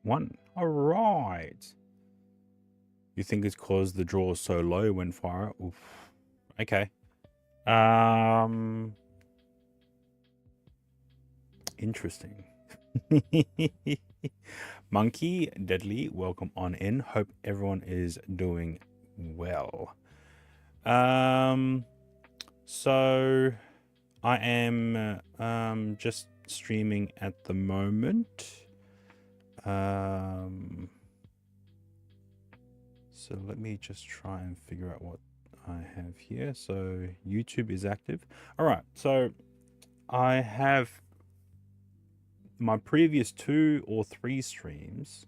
1. All right. You think it's because the draw is so low when fire? Oof. Okay. Interesting. Monkey, Deadly, welcome on in. Hope everyone is doing well. So I am just streaming at the moment. So let me just try and figure out what I have here. So YouTube is active. All right. So I have my previous 2 or 3 streams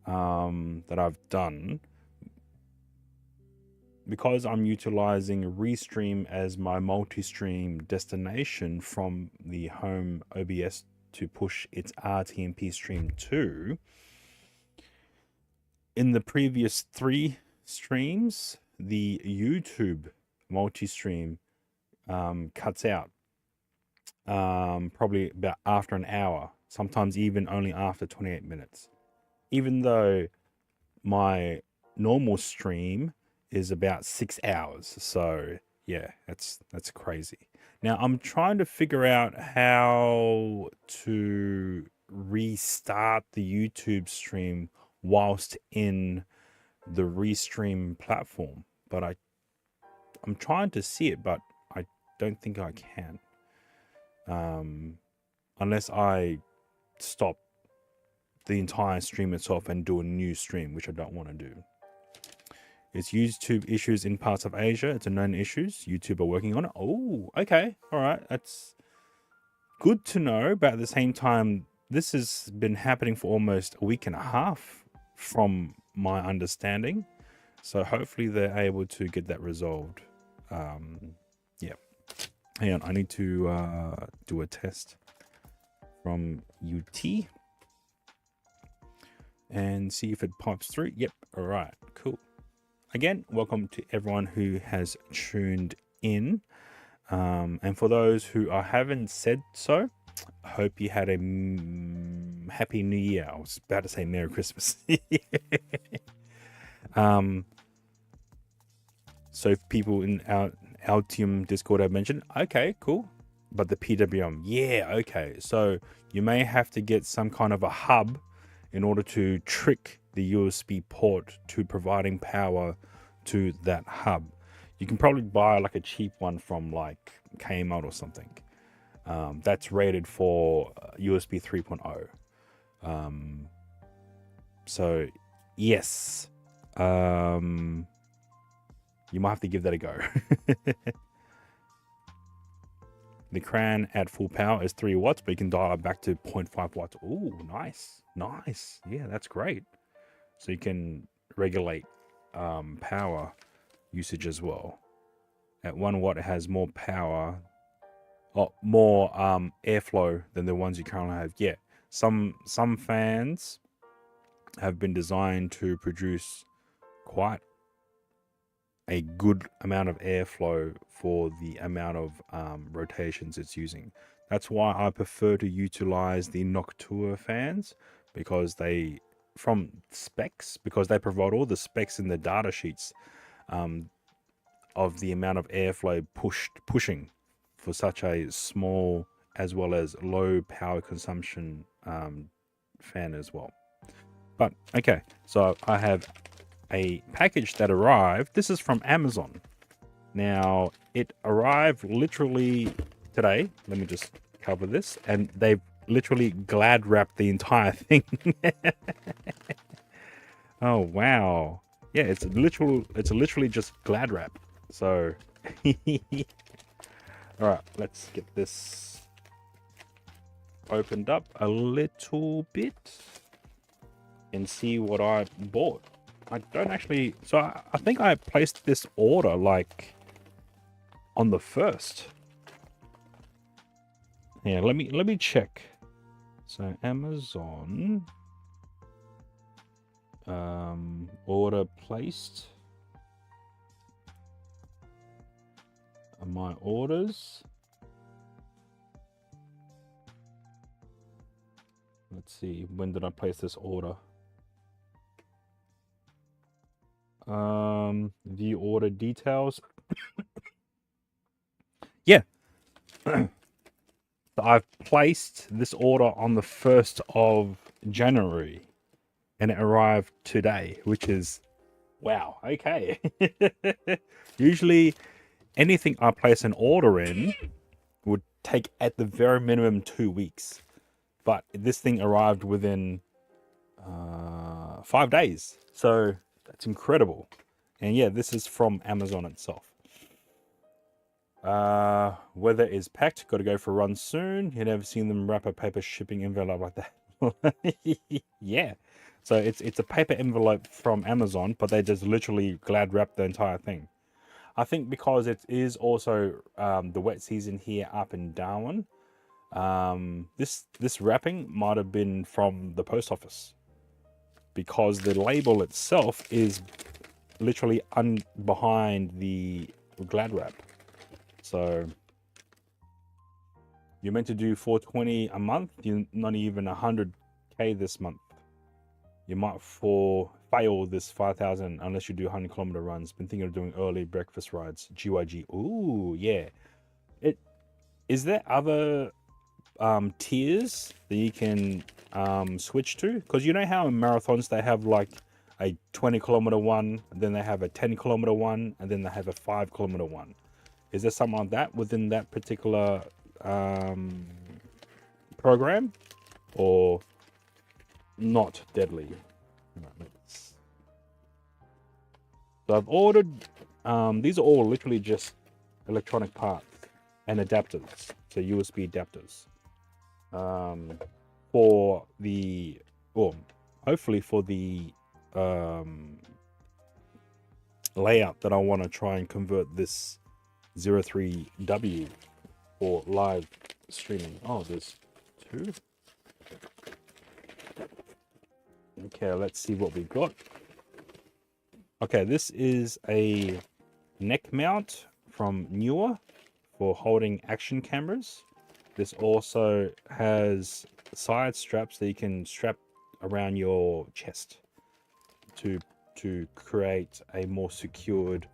that I've done, because I'm utilizing Restream as my multi-stream destination from the home OBS to push its RTMP stream to. In the previous 3 streams, the YouTube multi-stream cuts out probably about after an hour, sometimes even only after 28 minutes. Even though my normal stream is about 6 hours. So yeah, that's crazy. Now I'm trying to figure out how to restart the YouTube stream whilst in the Restream platform, but I'm trying to see it, but I don't think I can, unless I stop the entire stream itself and do a new stream, which I don't want to do. It's YouTube issues in parts of Asia. It's a known issues. YouTube are working on it. Oh, okay. All right. That's good to know. But at the same time, this has been happening for almost a week and a half from my understanding. So hopefully they're able to get that resolved. Yeah. Hang on. I need to do a test from UT and see if it pops through. Yep. All right. Cool. Again, welcome to everyone who has tuned in. And for those who I haven't said so, I hope you had a happy new year. I was about to say Merry Christmas. So people in our Altium Discord have mentioned, okay, cool. But the PWM, yeah, okay. So you may have to get some kind of a hub in order to trick the USB port to providing power to that hub. You can probably buy like a cheap one from like Kmart or something. That's rated for USB 3.0. So yes, you might have to give that a go. The CRAN at full power is 3 watts, but you can dial it back to 0.5 watts. Oh, nice. Nice. Yeah, that's great. So you can regulate power usage as well. At 1 watt, it has more power, more airflow than the ones you currently have. Yeah, some fans have been designed to produce quite a good amount of airflow for the amount of rotations it's using. That's why I prefer to utilize the Noctua fans, because they, from specs, because they provide all the specs in the data sheets of the amount of airflow pushing for such a small as well as low power consumption fan as well. But okay, so I have a package that arrived. This is from Amazon. Now, it arrived literally today. Let me just cover this. And they've literally glad wrapped the entire thing. Oh, wow. Yeah, it's literally just glad wrap. So, all right, let's get this opened up a little bit and see what I bought. I don't actually, so I think I placed this order like on the 1st. Yeah, let me check. So Amazon, order placed. My orders. Let's see, when did I place this order? View order details. Yeah. So I've placed this order on the 1st of January and it arrived today, which is wow. Okay. Usually anything I place an order in would take at the very minimum 2 weeks, but this thing arrived within 5 days. So that's incredible. And yeah, this is from Amazon itself. Weather is packed. Got to go for a run soon. You never seen them wrap a paper shipping envelope like that. Yeah. So it's a paper envelope from Amazon, but they just literally glad wrap the entire thing. I think because it is also the wet season here up in Darwin. This wrapping might have been from the post office, because the label itself is literally behind the glad wrap. So you're meant to do 420 a month. You're not even 100k this month. You might fail this 5,000 unless you do 100-kilometer runs. Been thinking of doing early breakfast rides. GYG. Ooh, yeah. Is there other tiers that you can switch to? Because you know how in marathons they have like a 20-kilometer one, and then they have a 10-kilometer one, and then they have a 5-kilometer one. Is there something like that within that particular program, or not deadly? So I've ordered, these are all literally just electronic parts and adapters, so USB adapters, for the, well, hopefully for the layout that I want to try and convert this 03W for live streaming. Oh, there's two. Okay, let's see what we got. Okay, this is a neck mount from Newer for holding action cameras. This also has side straps that you can strap around your chest to create a more secured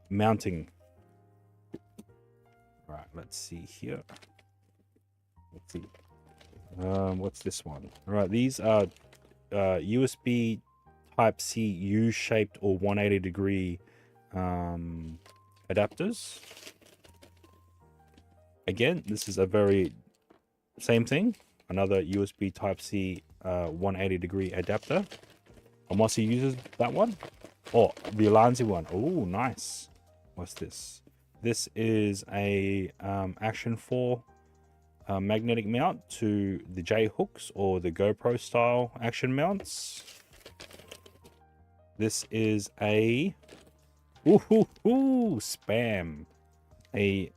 mounting. Right, let's see here. Let's see. What's this one? All right, these are USB Type C U-shaped or 180-degree adapters. Again, this is a very same thing. Another USB Type C 180-degree adapter. Amossi uses that one. Oh, the Alanzi one. Oh, nice. What's this? This is a Action 4 magnetic mount to the J hooks or the GoPro style action mounts. This is a spam. A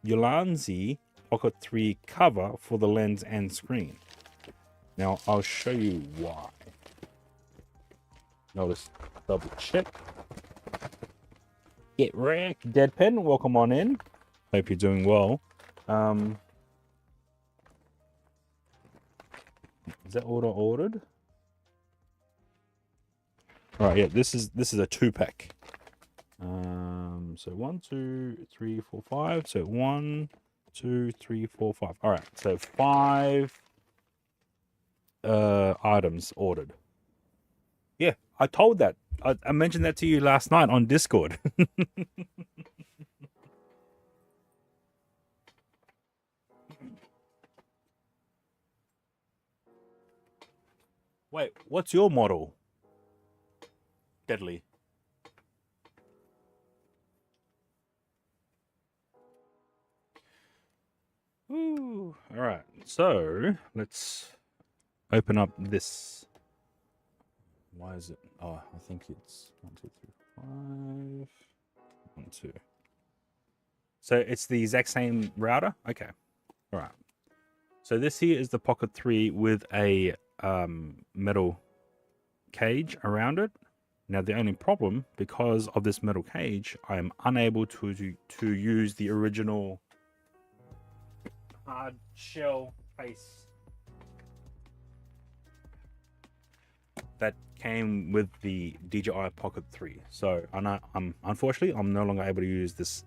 Ulanzi Pocket 3 cover for the lens and screen. Now I'll show you why. Notice, double check. Get wrecked, Deadpen. Welcome on in. Hope you're doing well. Is that ordered? All right, yeah. This is a 2-pack. So 1, 2, 3, 4, 5. So 1, 2, 3, 4, 5. All right. So 5 items ordered. Yeah, I told that. I mentioned that to you last night on Discord. Wait, what's your model? Deadly. Ooh. All right. So let's open up this. Why is it? Oh, I think it's 1, 2, 3, 5. 1, 2. So it's the exact same router. Okay. All right. So this here is the Pocket 3 with a metal cage around it. Now the only problem, because of this metal cage, I am unable to use the original hard shell case that came with the DJI Pocket 3. So unfortunately I'm no longer able to use this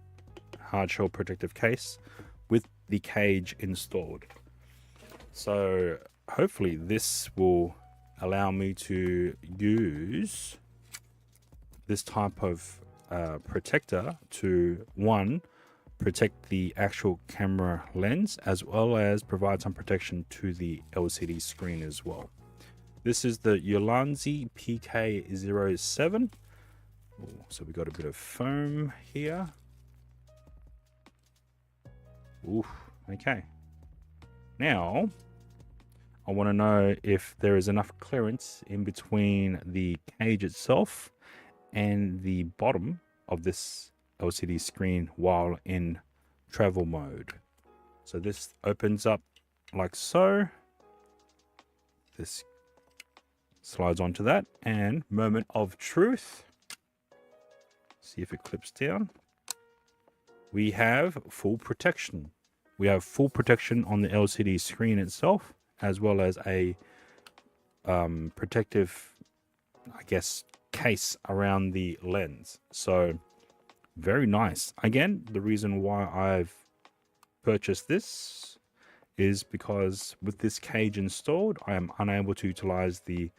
hard shell protective case with the cage installed. So hopefully this will allow me to use this type of protector to, one, protect the actual camera lens, as well as provide some protection to the LCD screen as well. This is the Ulanzi PK07. So we got a bit of foam here. Oof, okay. Now, I want to know if there is enough clearance in between the cage itself and the bottom of this LCD screen while in travel mode. So this opens up like so. This slides onto that, and moment of truth. See if it clips down. We have full protection. We have full protection on the LCD screen itself, as well as a protective, I guess, case around the lens. So very nice. Again, the reason why I've purchased this is because with this cage installed, I am unable to utilize the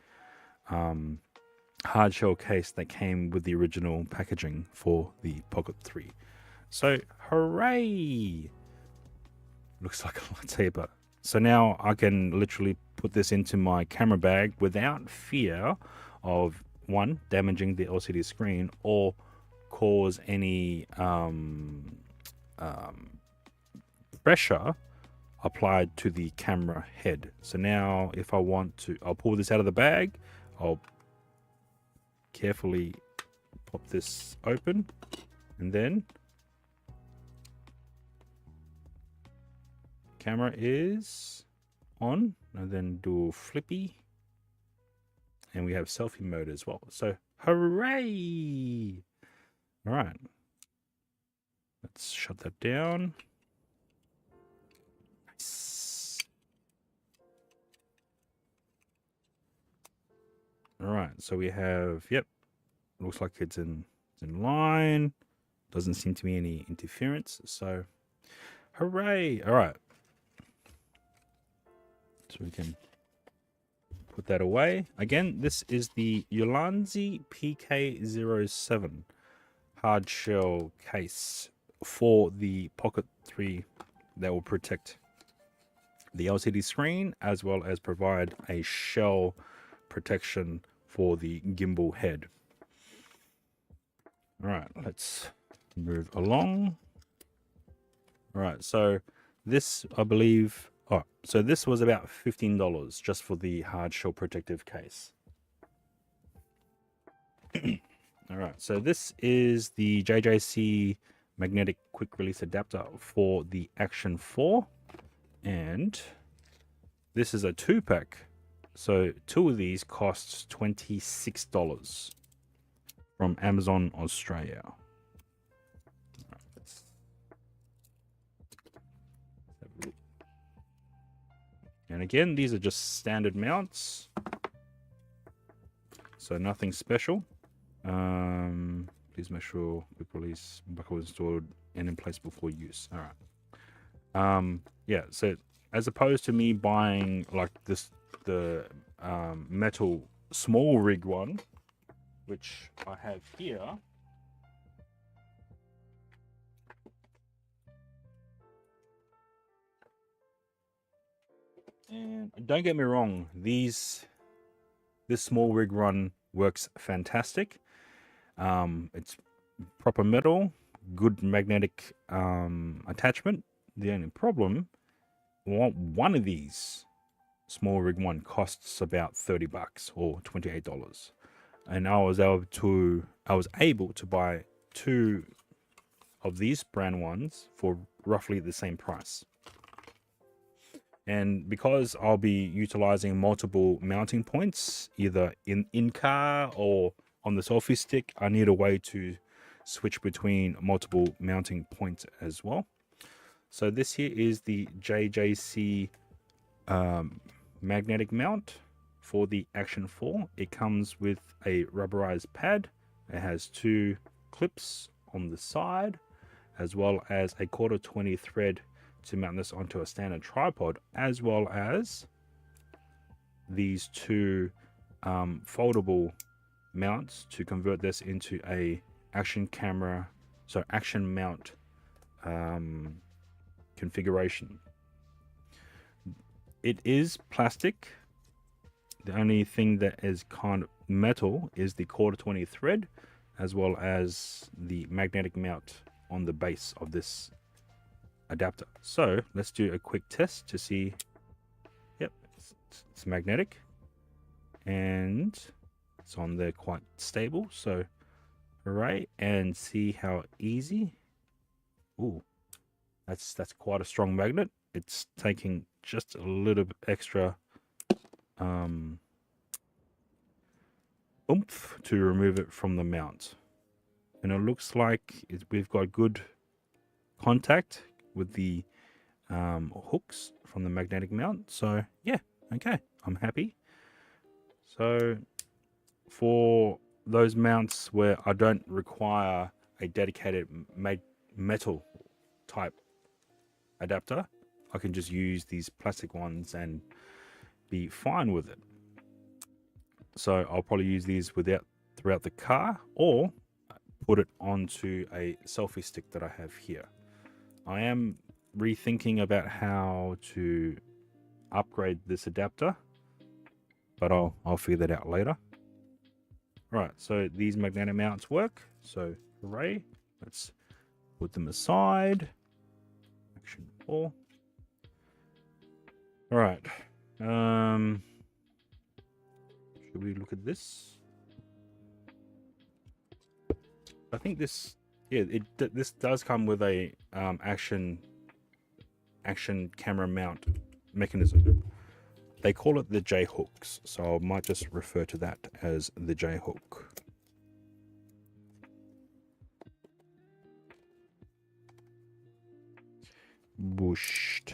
hard shell case that came with the original packaging for the Pocket 3. So hooray! Looks like a lightsaber. So now I can literally put this into my camera bag without fear of, one, damaging the LCD screen or cause any pressure applied to the camera head. So now if I want to, I'll pull this out of the bag. I'll carefully pop this open, and then camera is on, and then do flippy, and we have selfie mode as well. So hooray! All right, let's shut that down. Nice. All right, so we have, yep, looks like it's in line. Doesn't seem to be any interference, so hooray! All right, so we can put that away. Again, this is the Ulanzi PK07 hard shell case for the Pocket 3 that will protect the LCD screen, as well as provide a shell protection for the gimbal head. All right, let's move along. All right, so this, I believe, so this was about $15 just for the hard shell protective case. All right, so this is the JJC magnetic quick release adapter for the Action 4, and this is a 2-pack. So 2 of these costs $26 from Amazon Australia. And again, these are just standard mounts, so nothing special. Please make sure quick release buckle is installed and in place before use. All right. Yeah, so as opposed to me buying like this, the metal small rig one, which I have here. And don't get me wrong, this small rig run works fantastic. It's proper metal, good magnetic attachment. The only problem, one of these small rig one costs about $30 or $28, and I was able to buy 2 of these brand ones for roughly the same price. And because I'll be utilizing multiple mounting points, either in car or on the selfie stick, I need a way to switch between multiple mounting points as well. So this here is the JJC magnetic mount for the Action 4, it comes with a rubberized pad. It has 2 clips on the side, as well as a 1/4 thread to mount this onto a standard tripod, as well as these 2 foldable mounts to convert this into a action camera, so action mount configuration. It is plastic. The only thing that is kind of metal is the 1/4 thread, as well as the magnetic mount on the base of this adapter. So let's do a quick test to see. Yep, it's magnetic and it's on there quite stable. So hooray, and see how easy. Ooh, that's quite a strong magnet. It's taking just a little bit extra oomph to remove it from the mount, and it looks like we've got good contact with the hooks from the magnetic mount. So yeah, okay, I'm happy. So for those mounts where I don't require a dedicated metal type adapter, I can just use these plastic ones and be fine with it. So I'll probably use these throughout the car, or put it onto a selfie stick that I have here. I am rethinking about how to upgrade this adapter, but I'll figure that out later. Right, so these magnetic mounts work, so hooray. Let's put them aside. Action 4. All right. Should we look at this? I think this, yeah, this does come with a action camera mount mechanism. They call it the J hooks, so I might just refer to that as the J hook. Whooshed.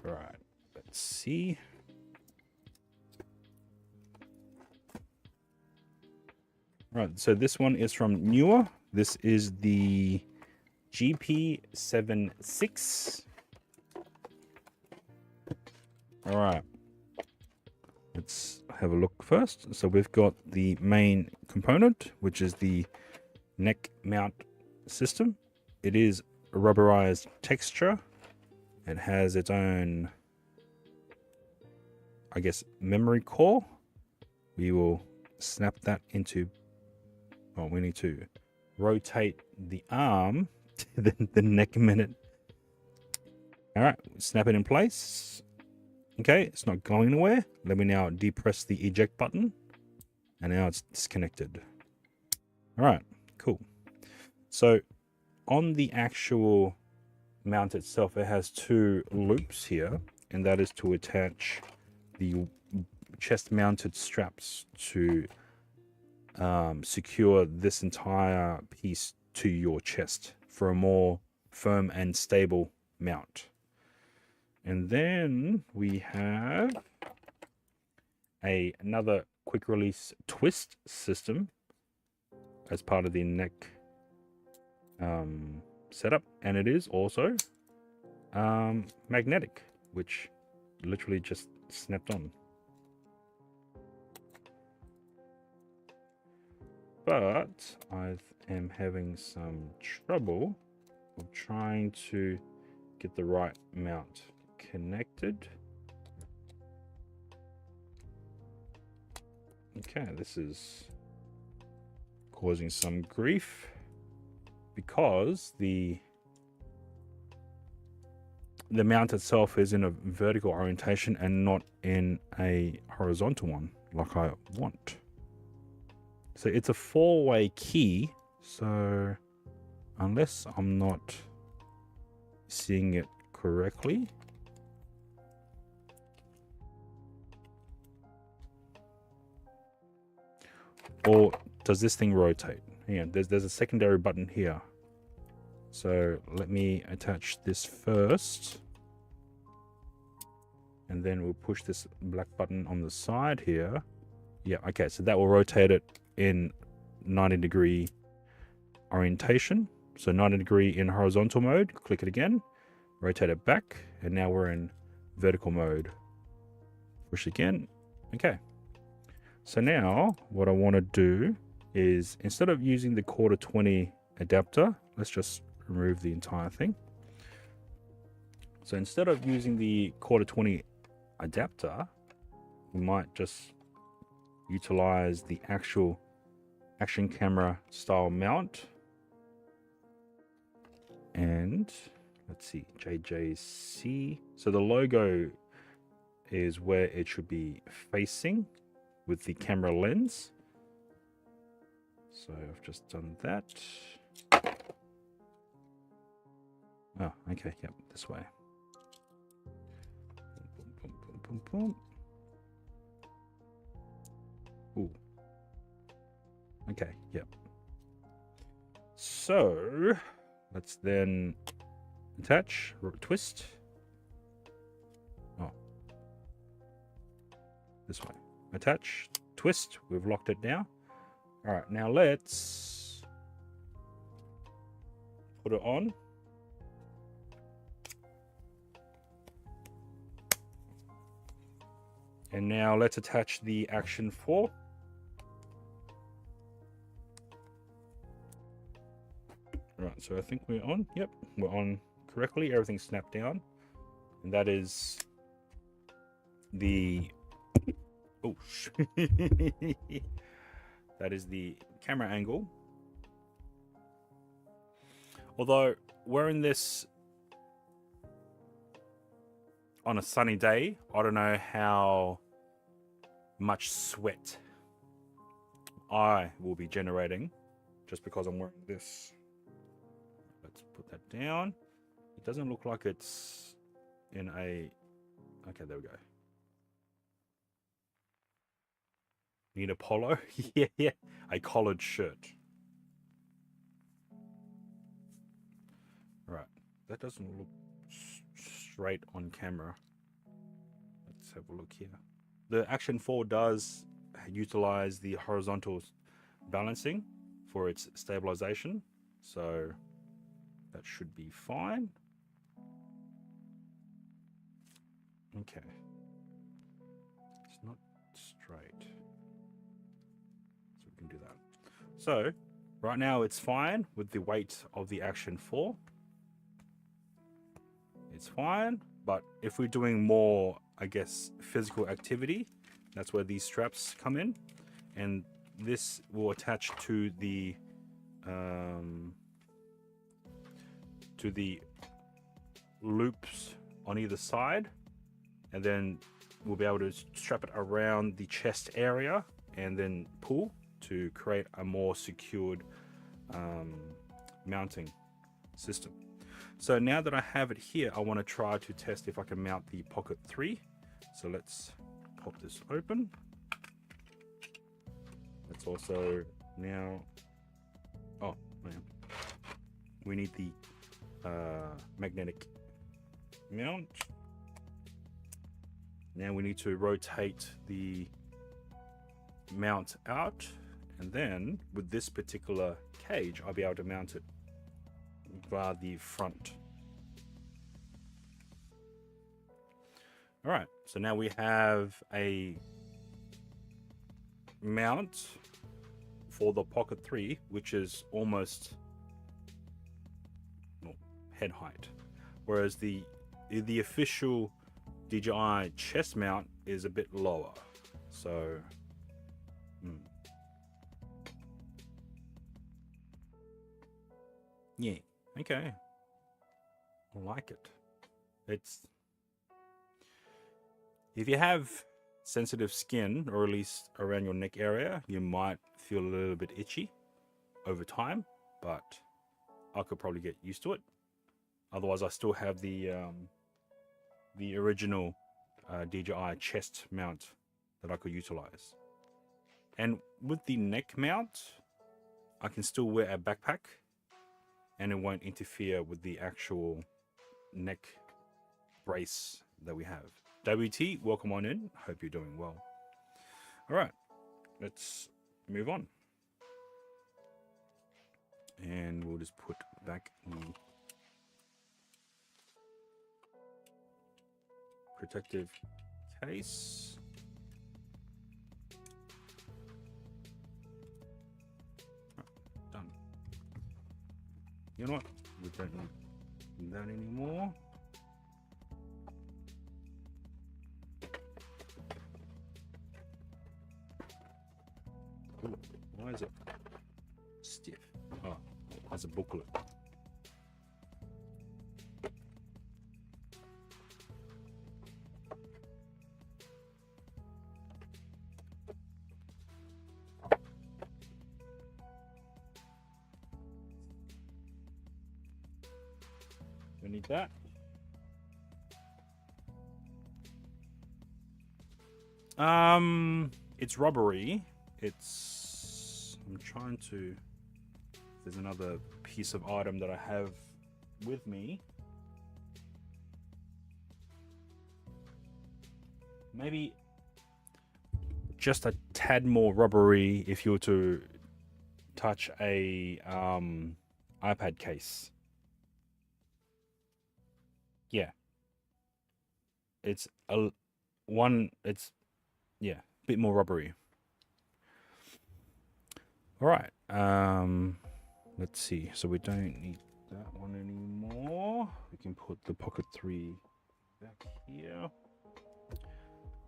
Right, let's see. Right, so this one is from Newer. This is the GP76. All right, let's have a look first. So we've got the main component, which is the neck mount system. It is a rubberized texture. It has its own, I guess, memory core. We will snap that into, well, we need to rotate the arm to the neck minute. All right, snap it in place. Okay, it's not going anywhere. Let me now depress the eject button, and now it's disconnected. All right, cool. So on the actual mount itself, it has 2 loops here, and that is to attach the chest mounted straps to secure this entire piece to your chest for a more firm and stable mount. And then we have another quick release twist system as part of the neck setup, and it is also magnetic, which literally just snapped on. But I am having some trouble of trying to get the right mount connected. Okay, this is causing some grief because the mount itself is in a vertical orientation and not in a horizontal one like I want. So it's a 4-way key, so unless I'm not seeing it correctly, or does this thing rotate? Yeah, there's a secondary button here. So let me attach this first. And then we'll push this black button on the side here. Yeah, okay, so that will rotate it in 90-degree orientation. So 90-degree in horizontal mode, click it again, rotate it back, and now we're in vertical mode. Push again. Okay. So now what I want to do is, instead of using the 1/4-20 adapter, let's just remove the entire thing. So instead of using the 1/4-20 adapter, we might just utilize the actual action camera style mount. And let's see, JJC. So the logo is where it should be facing with the camera lens. So I've just done that. Oh, okay, yep, this way. Boom, boom, boom, boom, boom. Ooh. Okay, yep. So let's then attach, twist. Oh, this way. Attach, twist. We've locked it now. All right, now let's put it on. And now let's attach the Action 4. Right, so I think we're on. Yep, we're on correctly. Everything's snapped down. And that is the... Oh, that is the camera angle. Although wearing this on a sunny day, I don't know how much sweat I will be generating just because I'm wearing this. Let's put that down. It doesn't look like it's in a... Okay, there we go. Need a polo? Yeah, a collared shirt. Right, that doesn't look straight on camera. Let's have a look here. The Action 4 does utilize the horizontal balancing for its stabilization, so that should be fine. Okay, it's not straight, so we can do that. So right now it's fine with the weight of the Action 4. It's fine, but if we're doing more, I guess, physical activity, that's where these straps come in, and this will attach to the loops on either side, and then we'll be able to strap it around the chest area and then pull to create a more secured mounting system. So now that I have it here, I want to try to test if I can mount the Pocket 3. So let's pop this open. Let's also now... Oh, man. We need the magnetic mount. Now we need to rotate the mount out, and then with this particular cage, I'll be able to mount it via the front. All right, so now we have a mount for the Pocket 3, which is almost head height, whereas the official DJI chest mount is a bit lower. So yeah, okay, I like it. It's, if you have sensitive skin, or at least around your neck area, you might feel a little bit itchy over time, but I could probably get used to it. Otherwise, I still have the original DJI chest mount that I could utilize. And with the neck mount, I can still wear a backpack and it won't interfere with the actual neck brace that we have. WT, welcome on in. Hope you're doing well. All right, let's move on. And we'll just put back the protective case. Done. You know what? We don't need that anymore. Ooh, why is it stiff? Oh, it has a booklet. We need that. It's rubbery. I'm trying to, there's another piece of item that I have with me. Maybe just a tad more rubbery if you were to touch a iPad case. Yeah. It's a bit more rubbery. All right. Let's see. So we don't need that one anymore. We can put the Pocket 3 back here.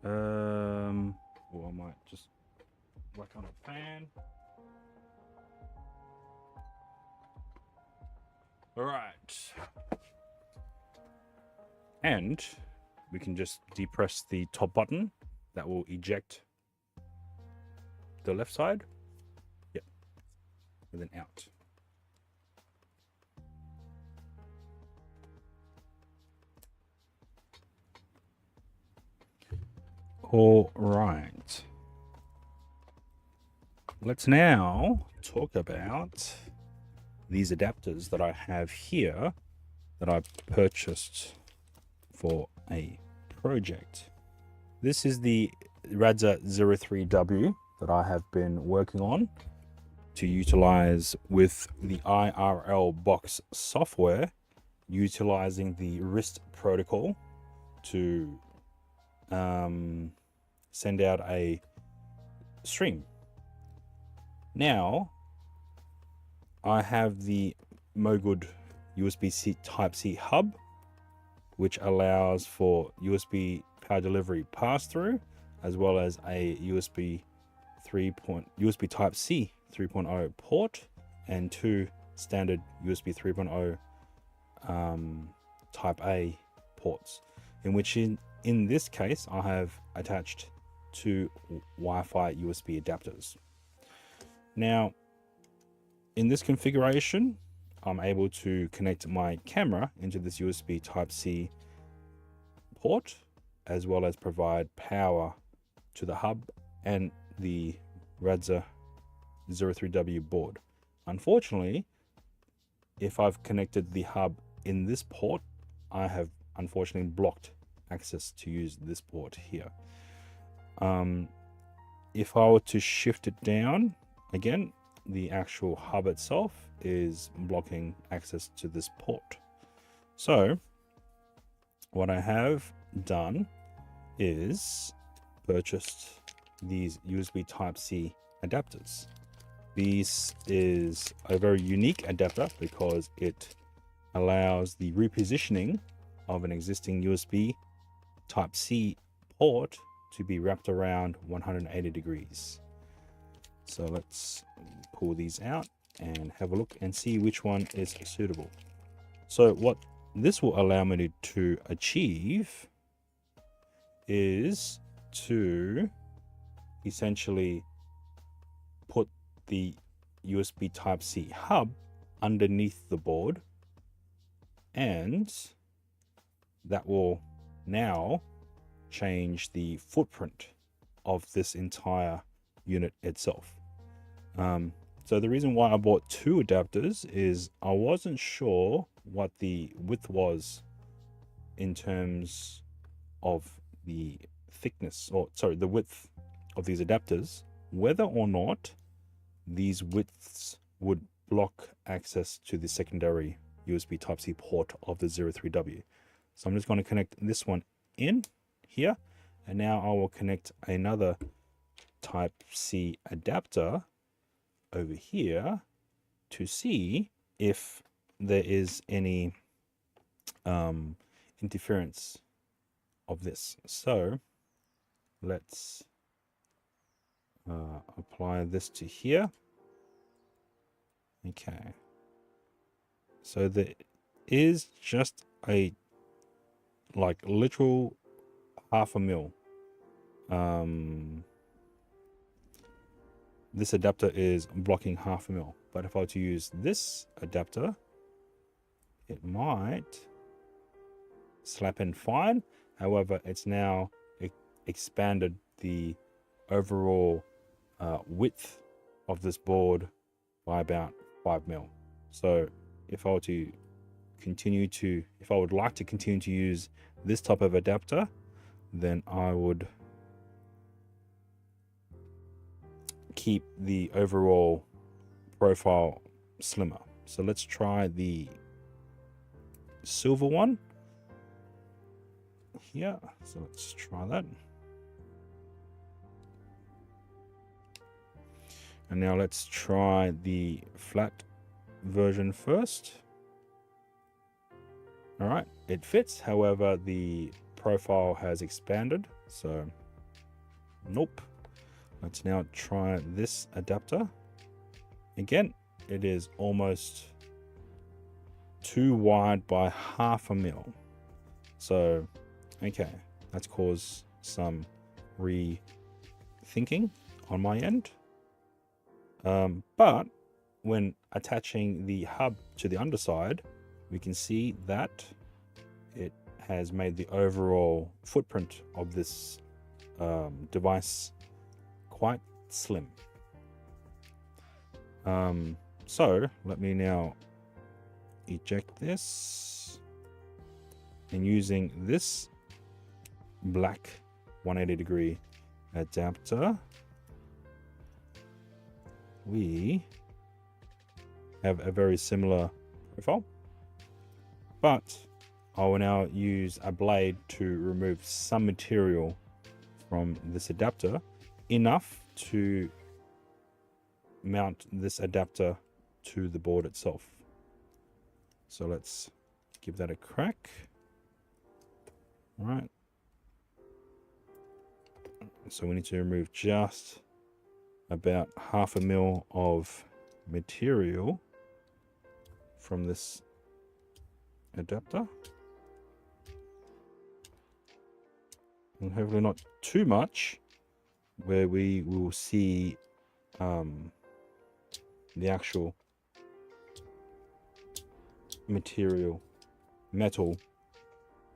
Or I might just whack on a fan. All right. And we can just depress the top button. That will eject the left side. Yep. And then out. All right. Let's now talk about these adapters that I have here that I purchased for a project. This is the Radza 03W that I have been working on to utilize with the IRL box software, utilizing the wrist protocol to send out a stream. Now I have the Mogood USB-C Type-C hub, which allows for USB power delivery pass-through, as well as a USB Type-C 3.0 port and two standard USB 3.0 Type A ports, in which in this case I have attached two Wi-Fi USB adapters. Now in this configuration I'm able to connect my camera into this USB Type-C port, as well as provide power to the hub and the Radza 03W board. Unfortunately, if I've connected the hub in this port, I have unfortunately blocked access to use this port here. If I were to shift it down, again, the actual hub itself is blocking access to this port. So what I have done is purchased these USB Type-C adapters. This is a very unique adapter because it allows the repositioning of an existing USB Type-C port to be wrapped around 180 degrees. So let's pull these out and have a look and see which one is suitable. So what this will allow me to achieve is to essentially put the USB Type-C hub underneath the board, and that will now change the footprint of this entire unit itself. So the reason why I bought two adapters is I wasn't sure what the width was in terms of the thickness, or sorry, the width of these adapters, whether or not these widths would block access to the secondary USB Type-C port of the 03W. So I'm just going to connect this one in here, and now I will connect another Type-C adapter over here to see if there is any interference of this. So let's apply this to here. Okay, so there is just a like literal half a mil. This adapter is blocking half a mil, but if I were to use this adapter, it might slap in fine. However, it's now expanded the overall width of this board by about 5 mil. So if I were to if I would like to continue to use this type of adapter, then I would keep the overall profile slimmer. So let's try the silver one here. So let's try that. And now let's try the flat version first. All right, it fits. However, the profile has expanded. So nope. Let's now try this adapter. Again, it is almost too wide by half a mil. So, okay, that's caused some rethinking on my end. But when attaching the hub to the underside, we can see that it has made the overall footprint of this device quite slim. So let me now eject this, and using this black 180-degree adapter, we have a very similar profile, but I will now use a blade to remove some material from this adapter, enough to mount this adapter to the board itself. So let's give that a crack. All right. So we need to remove just about half a mil of material from this adapter. And hopefully not too much, where we will see the actual metal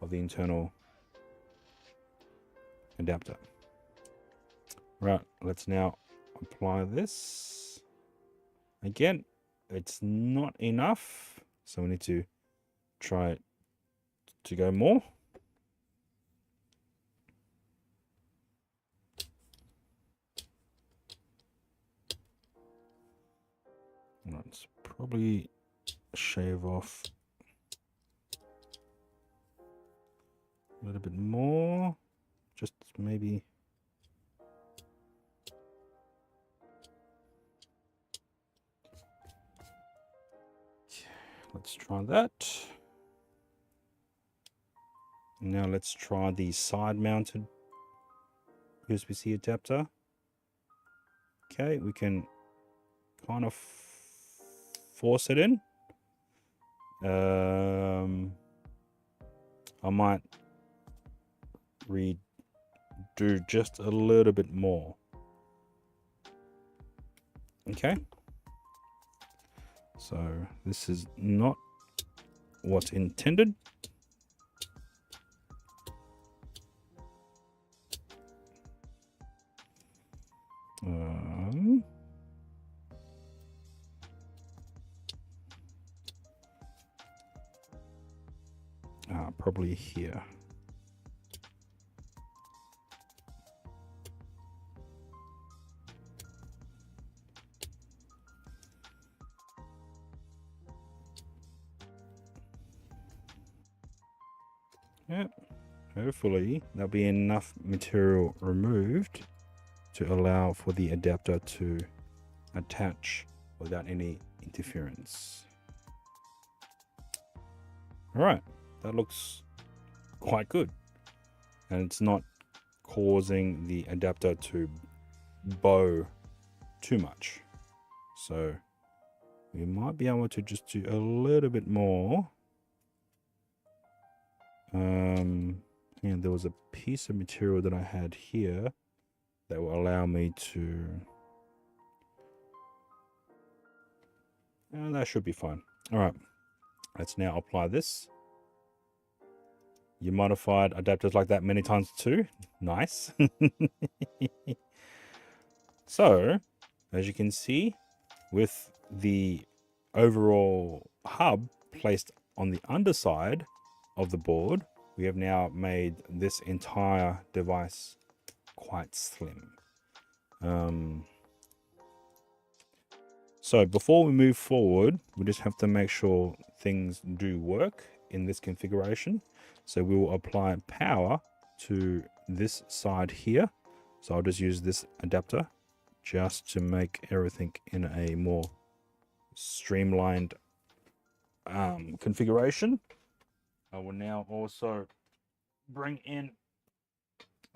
of the internal adapter. Right, let's now apply this. Again, it's not enough, so we need to try to go more. Let's probably shave off a little bit more, just maybe. Let's try that. Now let's try the side mounted USB-C adapter. Okay, we can kind of force it in. I might redo just a little bit more. Okay, so this is not what's intended. probably here. Yep. Hopefully there'll be enough material removed to allow for the adapter to attach without any interference. All right, that looks quite good, and it's not causing the adapter to bow too much. So we might be able to just do a little bit more. And there was a piece of material that I had here that will allow me to, and that should be fine. All right, let's now apply this. You modified adapters like that many times too. Nice. So as you can see, with the overall hub placed on the underside of the board, we have now made this entire device quite slim. So before we move forward, we just have to make sure things do work in this configuration. So we will apply power to this side here. So I'll just use this adapter just to make everything in a more streamlined configuration. I will now also bring in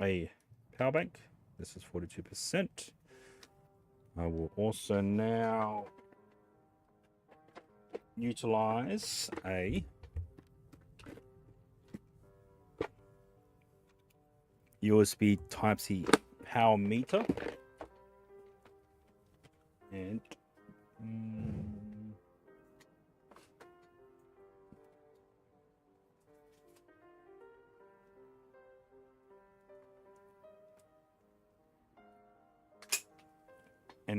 a power bank. This is 42%. I will also now utilize a USB Type-C power meter. And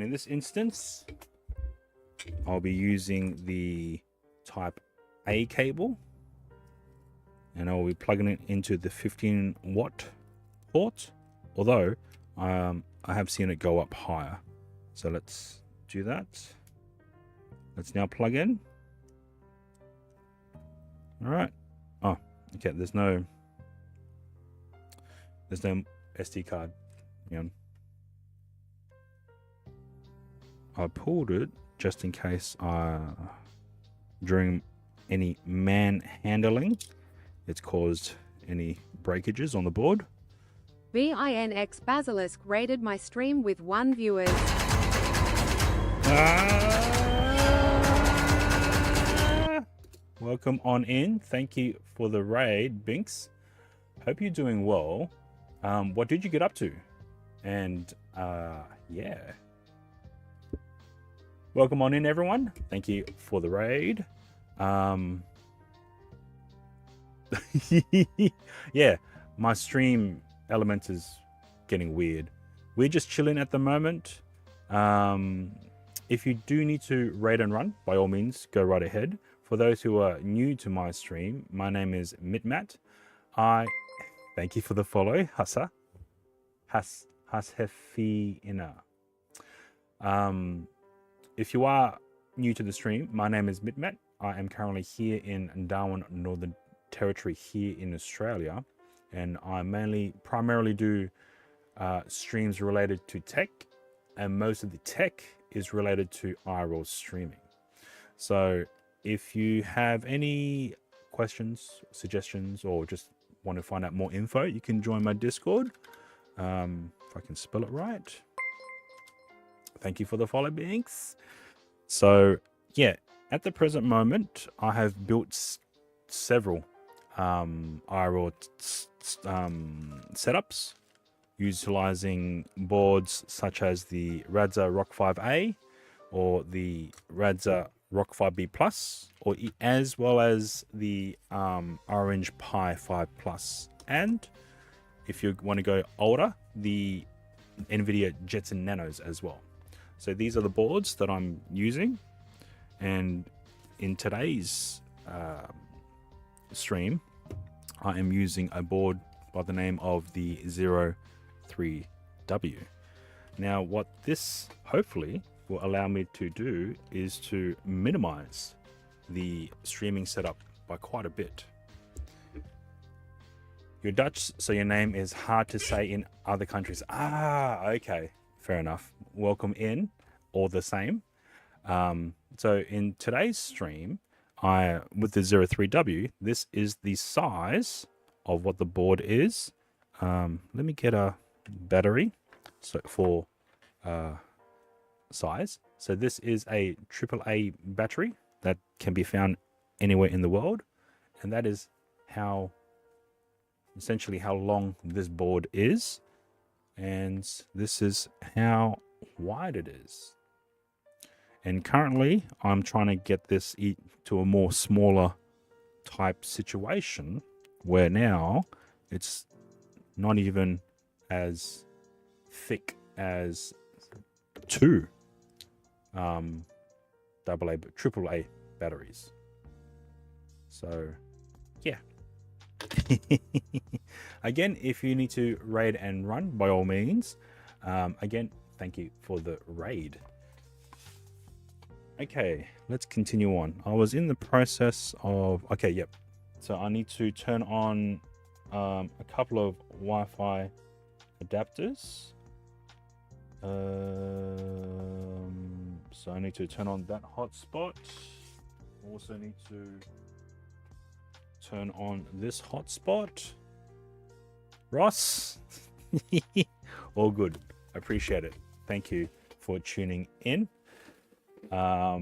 in this instance, I'll be using the Type A cable, and I'll be plugging it into the 15-watt port, although I have seen it go up higher. So let's do that. Let's now plug in. All right. Oh, okay. There's no SD card. Yeah. I pulled it just in case during any manhandling it's caused any breakages on the board. VINX Basilisk rated my stream with 1 viewers. Welcome on in. Thank you for the raid, Binks. Hope you're doing well. What did you get up to? And yeah. Welcome on in, everyone. Thank you for the raid. Yeah, my stream element is getting weird. We're just chilling at the moment. If you do need to raid and run, by all means, go right ahead. For those who are new to my stream, my name is Mitmat. Thank you for the follow, Hassa. Hashefina. If you are new to the stream, my name is Mitmat. I am currently here in Darwin, Northern Territory here in Australia, and I primarily do streams related to tech, and most of the tech is related to IRL streaming. So if you have any questions, suggestions, or just want to find out more info, you can join my Discord. If I can spell it right. Thank you for the follow, Binks. So yeah, at the present moment, I have built several IRL setups utilizing boards such as the Radza Rock 5A or the Radza Rock 5B Plus, or as well as the Orange Pi 5 Plus, and if you want to go older, the NVIDIA Jetson Nanos as well. So these are the boards that I'm using, and in today's stream, I am using a board by the name of the 03W. Now, what this hopefully will allow me to do is to minimize the streaming setup by quite a bit. You're Dutch, so your name is hard to say in other countries. Ah, okay, fair enough. Welcome in, all the same. So in today's stream, with the 03W, this is the size of what the board is. Let me get a battery for size. So this is a AAA battery that can be found anywhere in the world, and that is essentially how long this board is, and this is how wide it is. And currently I'm trying to get this to a more smaller type situation where now it's not even as thick as two AAA batteries. So yeah. Again, if you need to raid and run, by all means. Again, thank you for the raid. Okay, let's continue on. I was in the process of... Okay, yep. So I need to turn on a couple of Wi-Fi adapters. So I need to turn on that hotspot. Also need to turn on this hotspot. Ross, all good. Appreciate it. Thank you for tuning in. I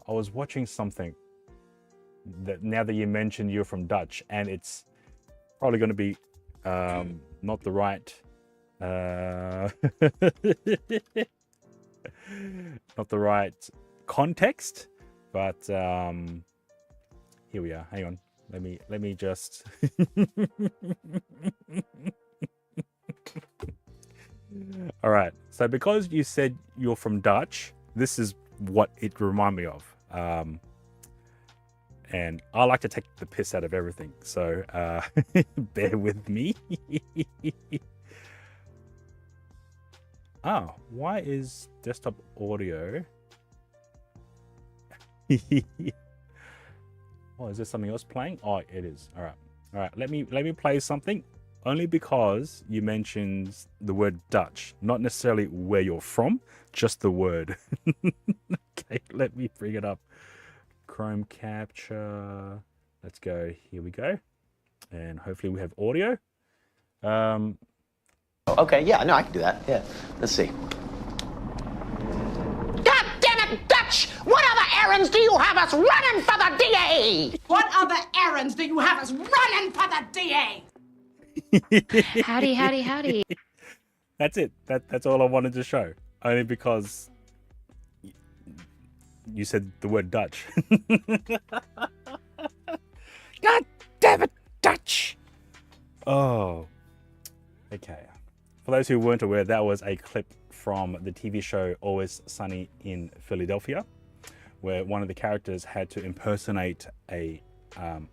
was watching something that now that you mentioned you're from Dutch, and it's probably going to be not the right not the right context, but here we are. Hang on, let me just all right, so because you said you're from Dutch, this is what it reminded me of, and I like to take the piss out of everything, so bear with me. Why is desktop audio? Oh, is there something else playing? Oh, it is. All right. Let me play something. Only because you mentioned the word Dutch, not necessarily where you're from, just the word. Okay, let me bring it up. Chrome capture. Let's go. Here we go. And hopefully we have audio. Okay, yeah, no, I can do that. Yeah, let's see. God damn it, Dutch! What other errands do you have us running for the DA? What other errands do you have us running for the DA? Howdy, howdy, howdy. That's it. That's all I wanted to show. Only because you said the word Dutch. God damn it, Dutch! Oh. Okay. For those who weren't aware, that was a clip from the TV show Always Sunny in Philadelphia, where one of the characters had to impersonate a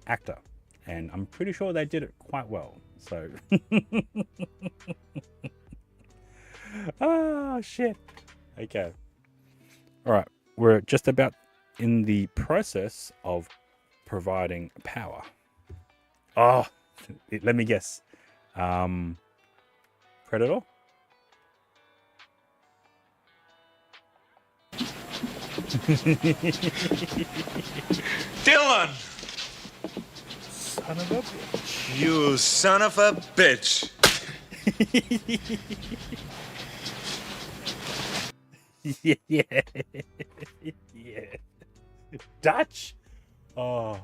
actor. And I'm pretty sure they did it quite well. So, oh shit. Okay. All right. We're just about in the process of providing power. Oh, let me guess. Predator? Dylan! Son of a bitch. You son of a bitch! Yeah. Yeah. Dutch? Oh.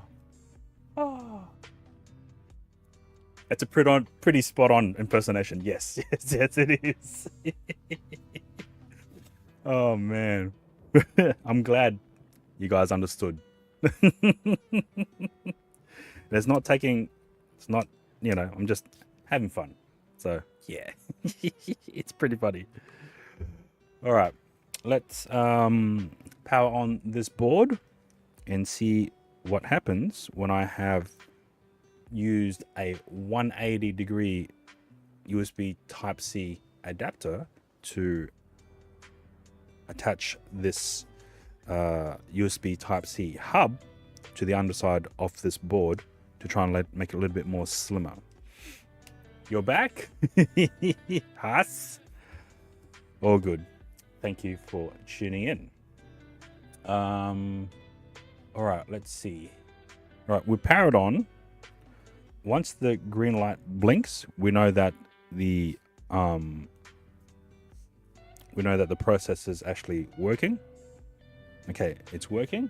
That's a pretty spot on impersonation. Yes, yes, it is. Oh man. I'm glad you guys understood. It's not, I'm just having fun. So yeah, it's pretty funny. All right, let's power on this board and see what happens when I have used a 180-degree USB Type-C adapter to attach this USB Type-C hub to the underside of this board to try and make it a little bit more slimmer. You're back? Huss? All good. Thank you for tuning in. All right, let's see. All right, we powered on. Once the green light blinks, we know that the process is actually working. Okay, it's working.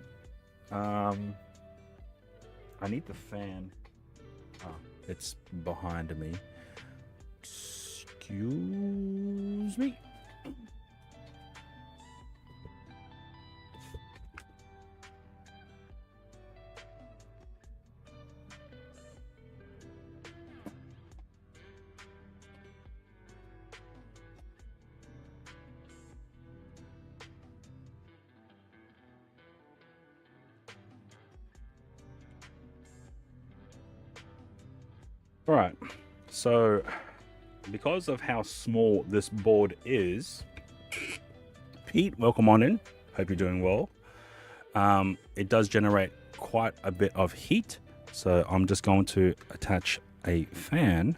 I need the fan. Oh, it's behind me. Excuse me. All right, so because of how small this board is, Pete, welcome on in. Hope you're doing well. It does generate quite a bit of heat, so I'm just going to attach a fan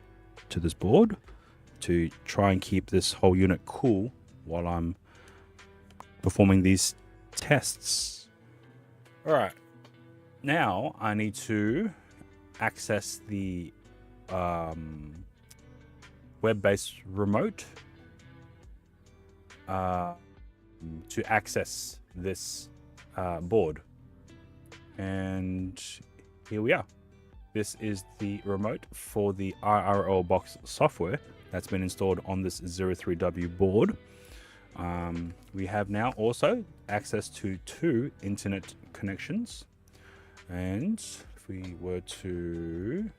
to this board to try and keep this whole unit cool while I'm performing these tests. All right, now I need to access the web-based remote to access this board, and here we are. This is the remote for the IRL box software that's been installed on this 03W board. We have now also access to 2 internet connections, and if we were to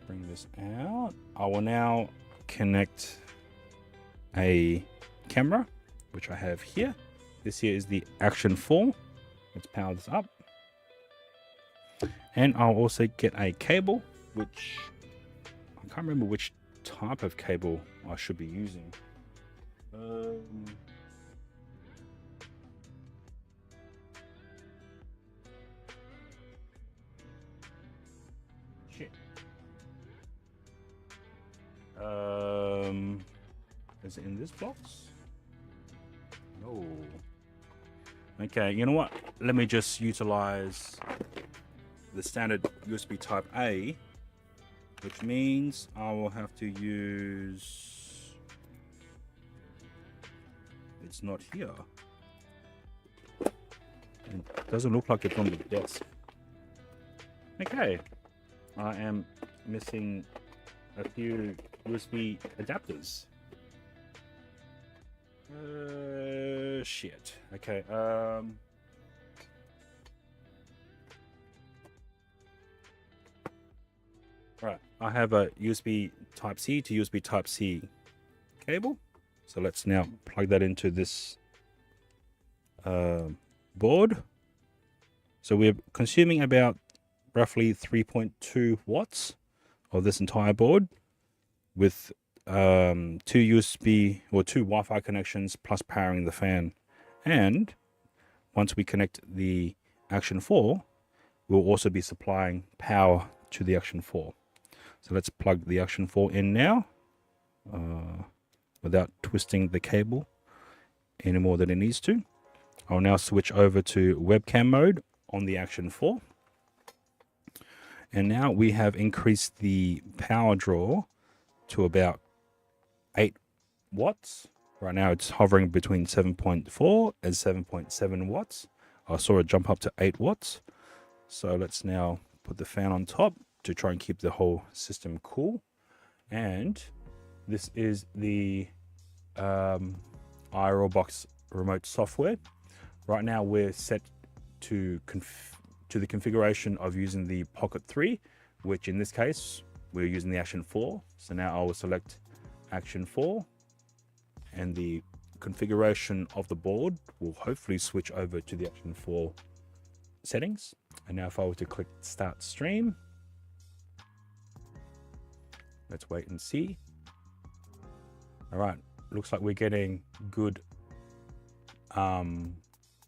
bring this out, I will now connect a camera, which I have here. This here is the Action 4. Let's power this up. And I'll also get a cable, which I can't remember which type of cable I should be using. Shit. Is it in this box? No. Okay, you know what? Let me just utilize the standard USB Type A, which means I will have to use... It's not here. It doesn't look like it's on the desk. Okay, I am missing a few USB adapters. Shit. Okay. Right. I have a USB Type-C to USB Type-C cable. So let's now plug that into this board. So we're consuming about roughly 3.2 watts of this entire board with 2 USB or 2 Wi-Fi connections plus powering the fan. And once we connect the Action 4, we'll also be supplying power to the Action 4. So let's plug the Action 4 in now without twisting the cable any more than it needs to. I'll now switch over to webcam mode on the Action 4. And now we have increased the power draw to about 8 watts. Right now it's hovering between 7.4 and 7.7 watts. I saw it jump up to 8 watts. So let's now put the fan on top to try and keep the whole system cool. And this is the IRL box remote software. Right now we're set to the configuration of using the Pocket 3, which in this case we're using the Action 4. So now I will select Action 4, and the configuration of the board will hopefully switch over to the Action 4 settings. And now if I were to click start stream, let's wait and see. All right, looks like we're getting good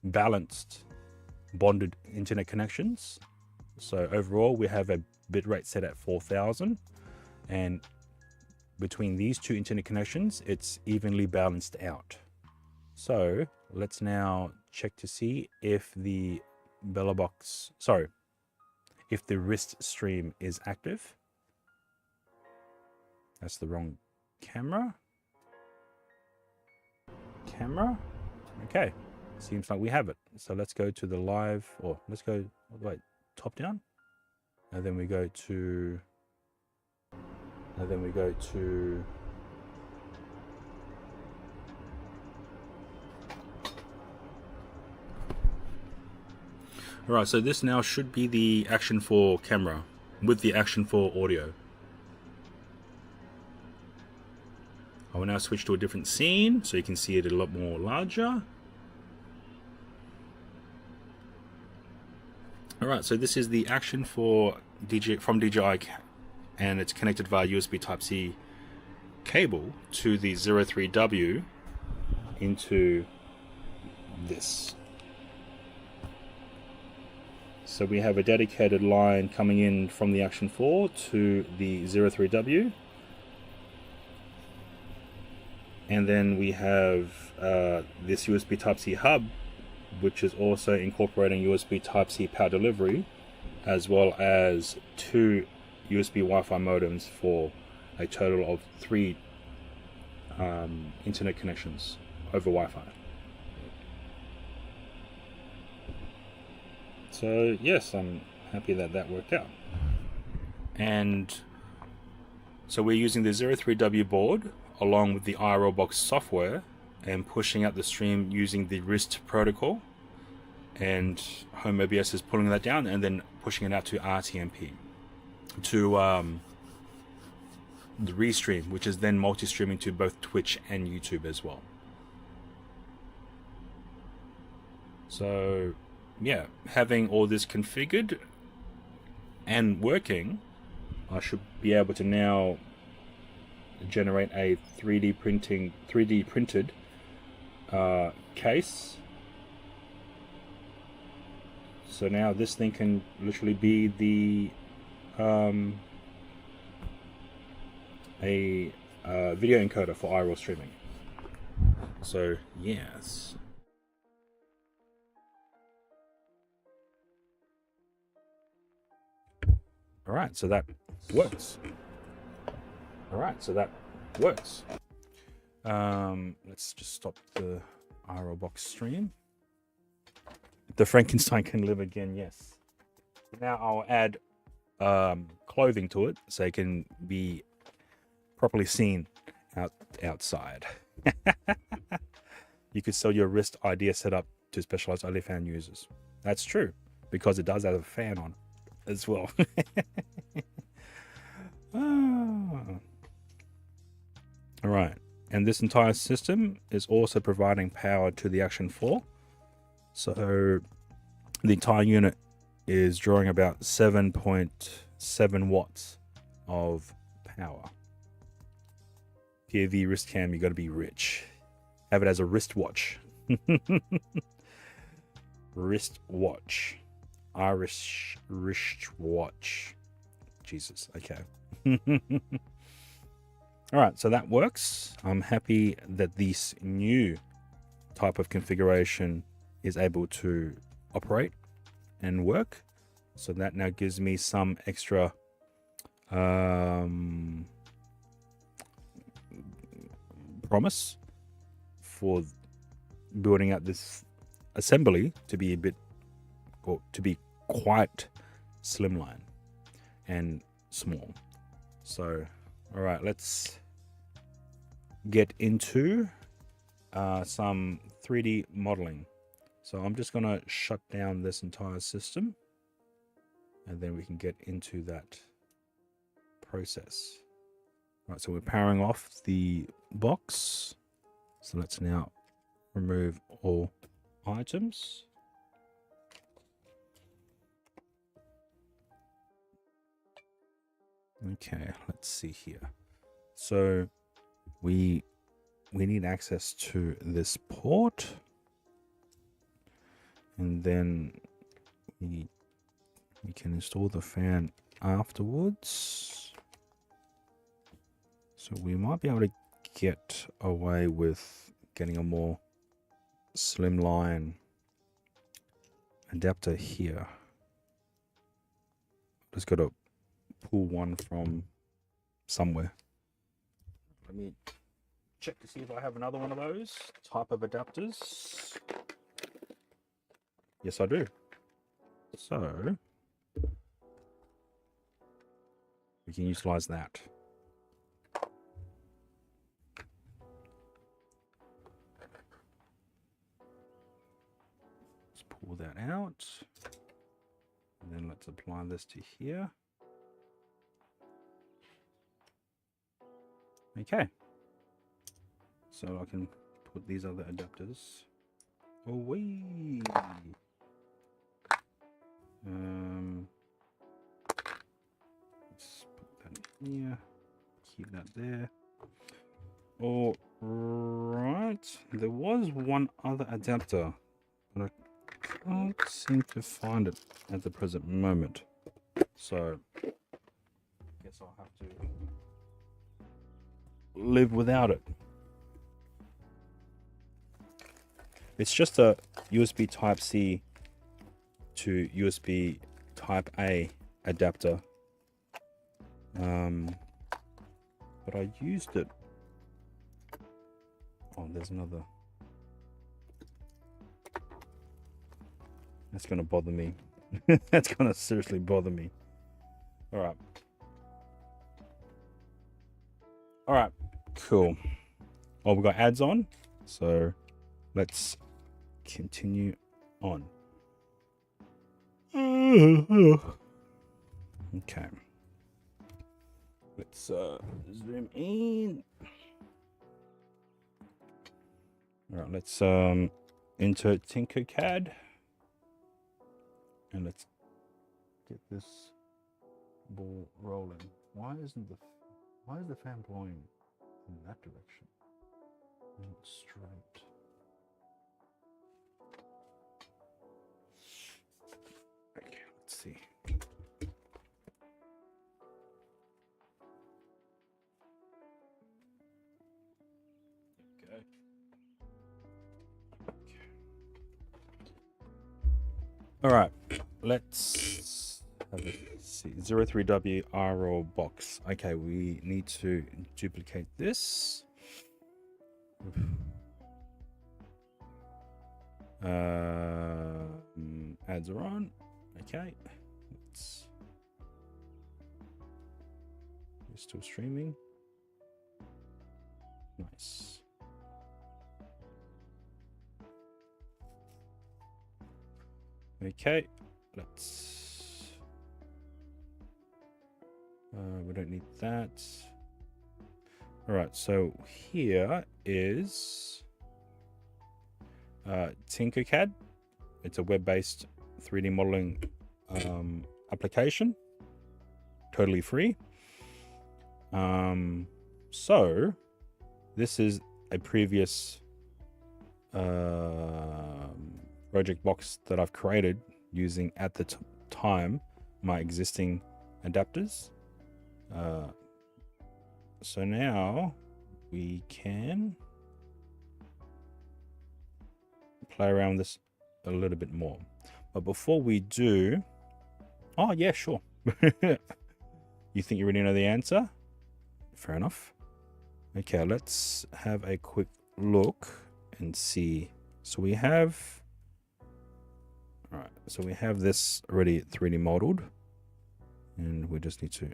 balanced bonded internet connections. So overall we have a bitrate set at 4000, and between these two internet connections it's evenly balanced out. So let's now check to see if the if the wrist stream is active. That's the wrong camera. Okay, seems like we have it. So let's go to the live, or let's go all the way top down, and then we go to all right, so this now should be the Action 4 camera with the Action 4 audio. I will now switch to a different scene so you can see it a lot more larger. Alright, so this is the Action 4 from DJI, and it's connected via USB Type-C cable to the 03W into this. So we have a dedicated line coming in from the Action 4 to the 03W. And then we have this USB Type-C hub, which is also incorporating USB Type-C power delivery, as well as 2 USB Wi-Fi modems for a total of 3 internet connections over Wi-Fi. So yes, I'm happy that that worked out. And so we're using the 03W board along with the IRL box software and pushing out the stream using the RIST protocol, and Home OBS is pulling that down and then pushing it out to RTMP to the restream, which is then multi-streaming to both Twitch and YouTube as well. So yeah, having all this configured and working, I should be able to now generate a 3D printed case. So now this thing can literally be the a video encoder for IRL streaming. So yes. Alright, so that works. Let's just stop the IRL box stream. The Frankenstein can live again, yes. Now I'll add clothing to it so it can be properly seen outside. You could sell your wrist idea setup to specialized OnlyFans users. That's true, because it does have a fan on as well. All right, and this entire system is also providing power to the Action 4. So the entire unit is drawing about 7.7 watts of power. POV wrist cam, you got to be rich. Have it as a wristwatch. Wristwatch. Irish wristwatch. Jesus. Okay. All right, so that works. I'm happy that this new type of configuration is able to operate and work. So that now gives me some extra promise for building out this assembly to be quite slimline and small. So all right, let's get into some 3D modeling. So I'm just going to shut down this entire system and then we can get into that process. Right, so we're powering off the box. So let's now remove all items. Okay, let's see here. So we need access to this port, and then we can install the fan afterwards. So we might be able to get away with getting a more slimline adapter here. Just got to pull one from somewhere. Let me check to see if I have another one of those type of adapters. Yes, I do. So we can utilize that. Let's pull that out. And then let's apply this to here. Okay. So I can put these other adapters away. Let's put that in here. Keep that there. All right. There was one other adapter, but I can't seem to find it at the present moment. So I guess I'll have to live without it. It's just a USB Type-C to USB Type-A adapter. But I used it. Oh, there's another. That's gonna bother me. That's gonna seriously bother me. All right. All right. Cool. Oh, we got ads on, so let's continue on. Okay. Let's zoom in. All right, let's enter Tinkercad, and let's get this ball rolling. Why is the fan blowing in that direction? Not straight. Okay, let's see. All right, let's have a see. 03WRO box. Okay, we need to duplicate this. Ads are on. Okay, we're still streaming. Nice. Okay, let's we don't need that. All right, so here is Tinkercad. It's a web-based 3D modeling application, totally free. So this is a previous project box that I've created using at the time my existing adapters. So now we can play around with this a little bit more. But before we do, oh yeah, sure. You think you already know the answer? Fair enough. Okay, let's have a quick look and see. So we have, all right, so we have this already 3D modeled, and we just need to,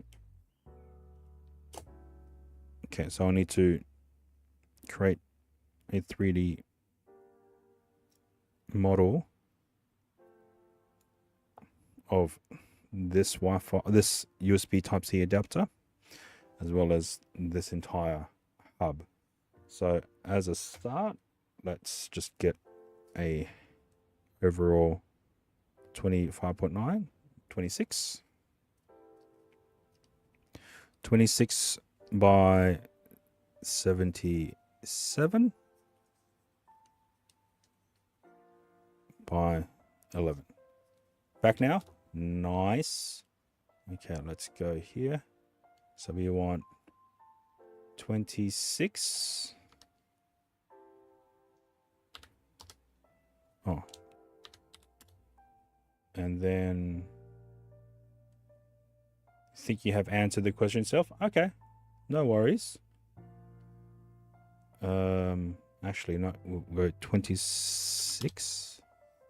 okay, so I need to create a 3D model of this Wi-Fi, this USB Type-C adapter, as well as this entire hub. So as a start, let's just get a overall 25.9, 26. 26 by 77 by 11. Back now. Nice. Okay, let's go here. So we want 26. Oh. And then think you have answered the question yourself? Okay. No worries. Actually, no, we'll go 26.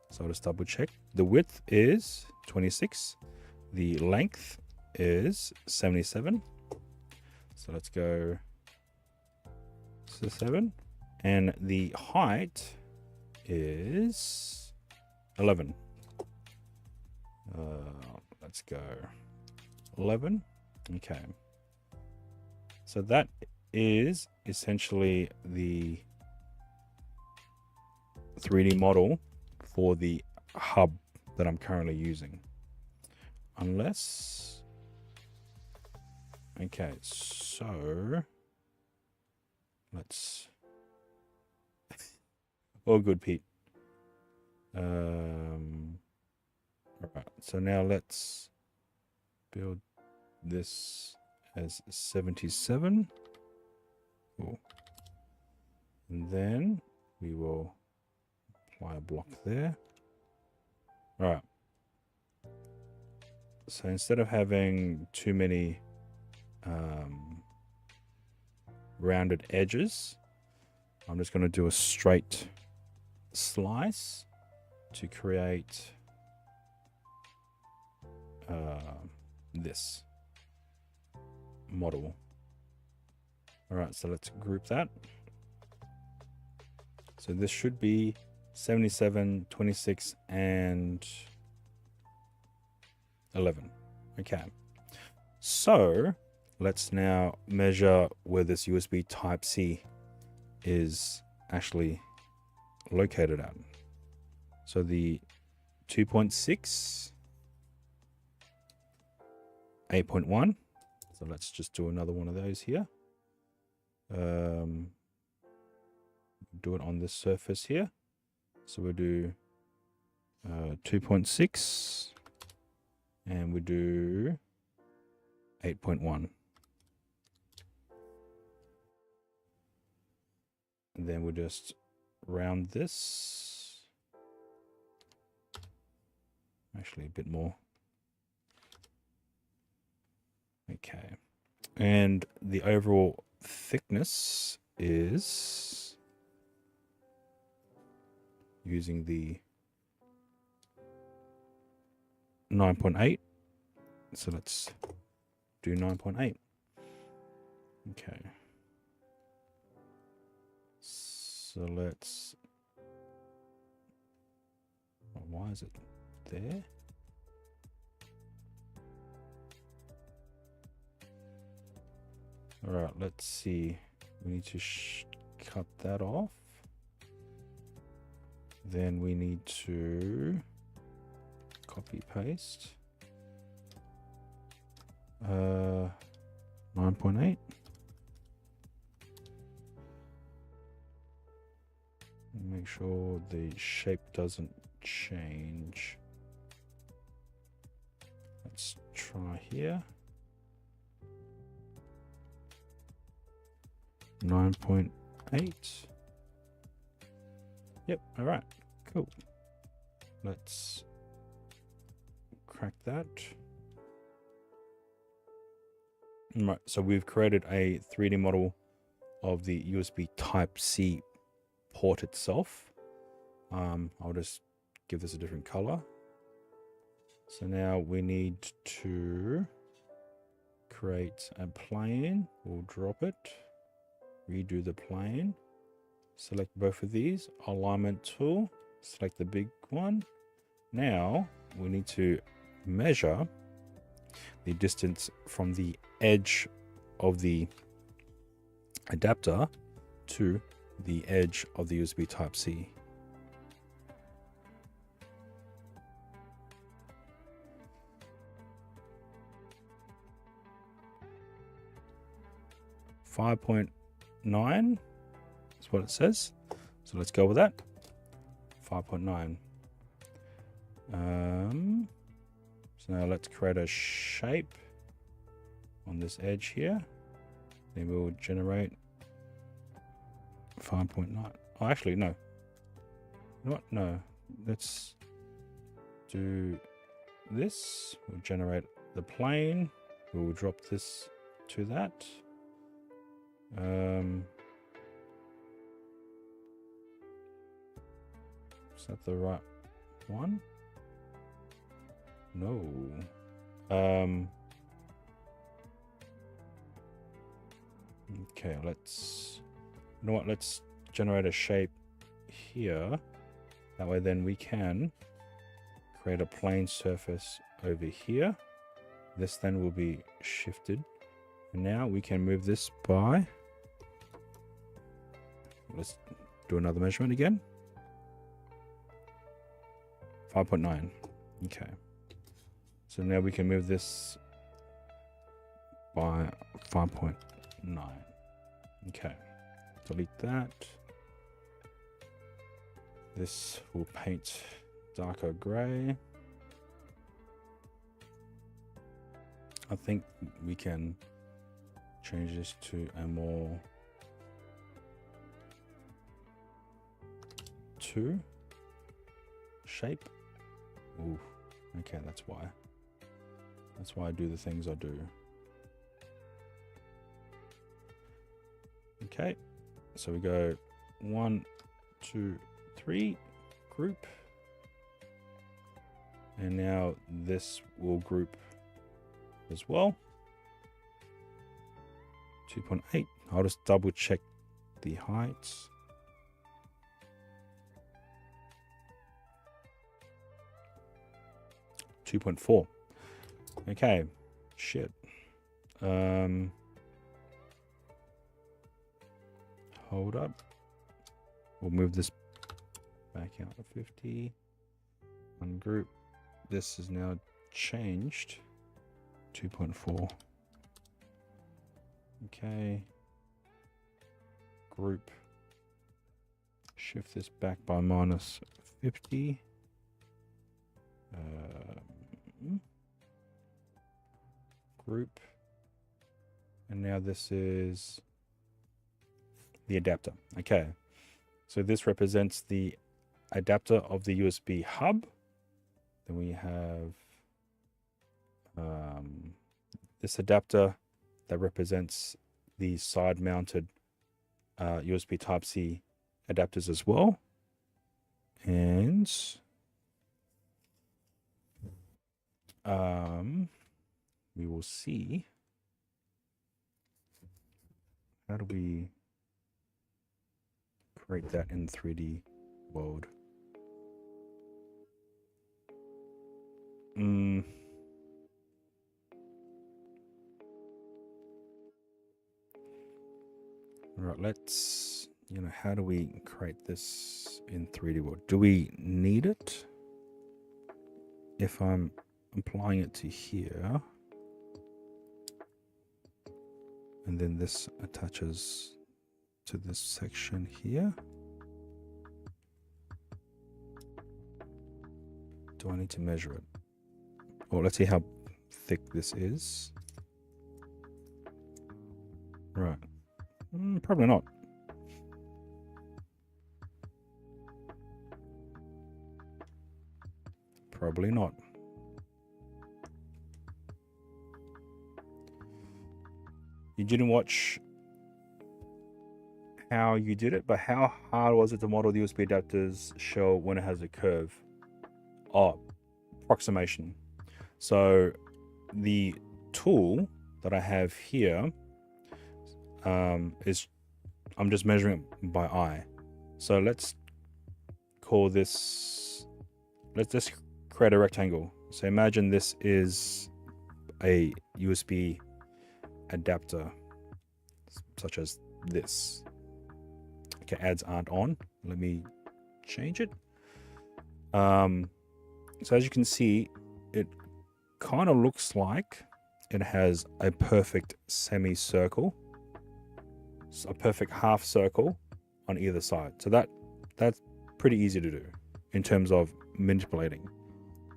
So I'll just double check. The width is 26. The length is 77. So let's go to 7. And the height is 11. Let's go 11. Okay. So that is essentially the 3D model for the hub that I'm currently using. Unless... Okay, so... Let's... All good, Pete. Alright, so now let's build this as 77. Cool. And then we will apply a block there. Alright. So instead of having too many rounded edges, I'm just going to do a straight slice to create this model. All right, so let's group that. So this should be 77, 26, and 11. Okay. So let's now measure where this USB Type-C is actually located at. So the 2.6, 8.1. So let's just do another one of those here. Do it on this surface here. So we'll do 2.6 and we do 8.1. And then we'll just round this. Actually, a bit more. Okay. And the overall thickness is using the 9.8. So let's do 9.8. Okay. So let's... Oh, why is it there? All right, let's see. We need to cut that off. Then we need to copy paste. 9.8. Make sure the shape doesn't change. Let's try here. 9.8. Yep, all right, cool. Let's crack that. All right, so we've created a 3D model of the USB Type-C port itself. I'll just give this a different color. So now we need to create a plane. We'll drop it. Redo the plane, select both of these, alignment tool, select the big one. Now we need to measure the distance from the edge of the adapter to the edge of the USB Type-C. 5.9 is what it says. So let's go with that. 5.9. So now let's create a shape on this edge here. Then we'll generate 5.9. Oh, actually, no. You know what? No. Let's do this. We'll generate the plane. We'll drop this to that. Is that the right one? No. Okay, let's... You know what? Let's generate a shape here. That way then we can create a plane surface over here. This then will be shifted. And now we can move this by... Let's do another measurement again. 5.9. Okay. So now we can move this by 5.9. Okay. Delete that. This will paint darker grey. I think we can change this to a more 2 shape. Ooh, okay, that's why. That's why I do the things I do. Okay, so we go 1, 2, 3, group. And now this will group as well. 2.8. I'll just double check the heights. .4. Okay. Shit. Hold up. We'll move this back out to 50. Ungroup. This is now changed. 2.4. Okay. Group. Shift this back by -50. Group. And now this is the adapter. Okay. So this represents the adapter of the USB hub. Then we have this adapter that represents the side-mounted USB Type-C adapters as well. And we will see, how do we create that in 3D world? Right, let's, how do we create this in 3D world? Do we need it? If I'm applying it to here, and then this attaches to this section here. Do I need to measure it? Oh, let's see how thick this is. Right. Probably not. Probably not. You didn't watch how you did it, but how hard was it to model the USB adapter's shell when it has a curve? Oh, approximation. So the tool that I have here is, I'm just measuring it by eye. So let's call this, let's just create a rectangle. So imagine this is a USB adapter, such as this. Okay, ads aren't on. Let me change it. So as you can see, it kind of looks like it has a perfect semicircle. a perfect half circle on either side. So that's pretty easy to do in terms of manipulating.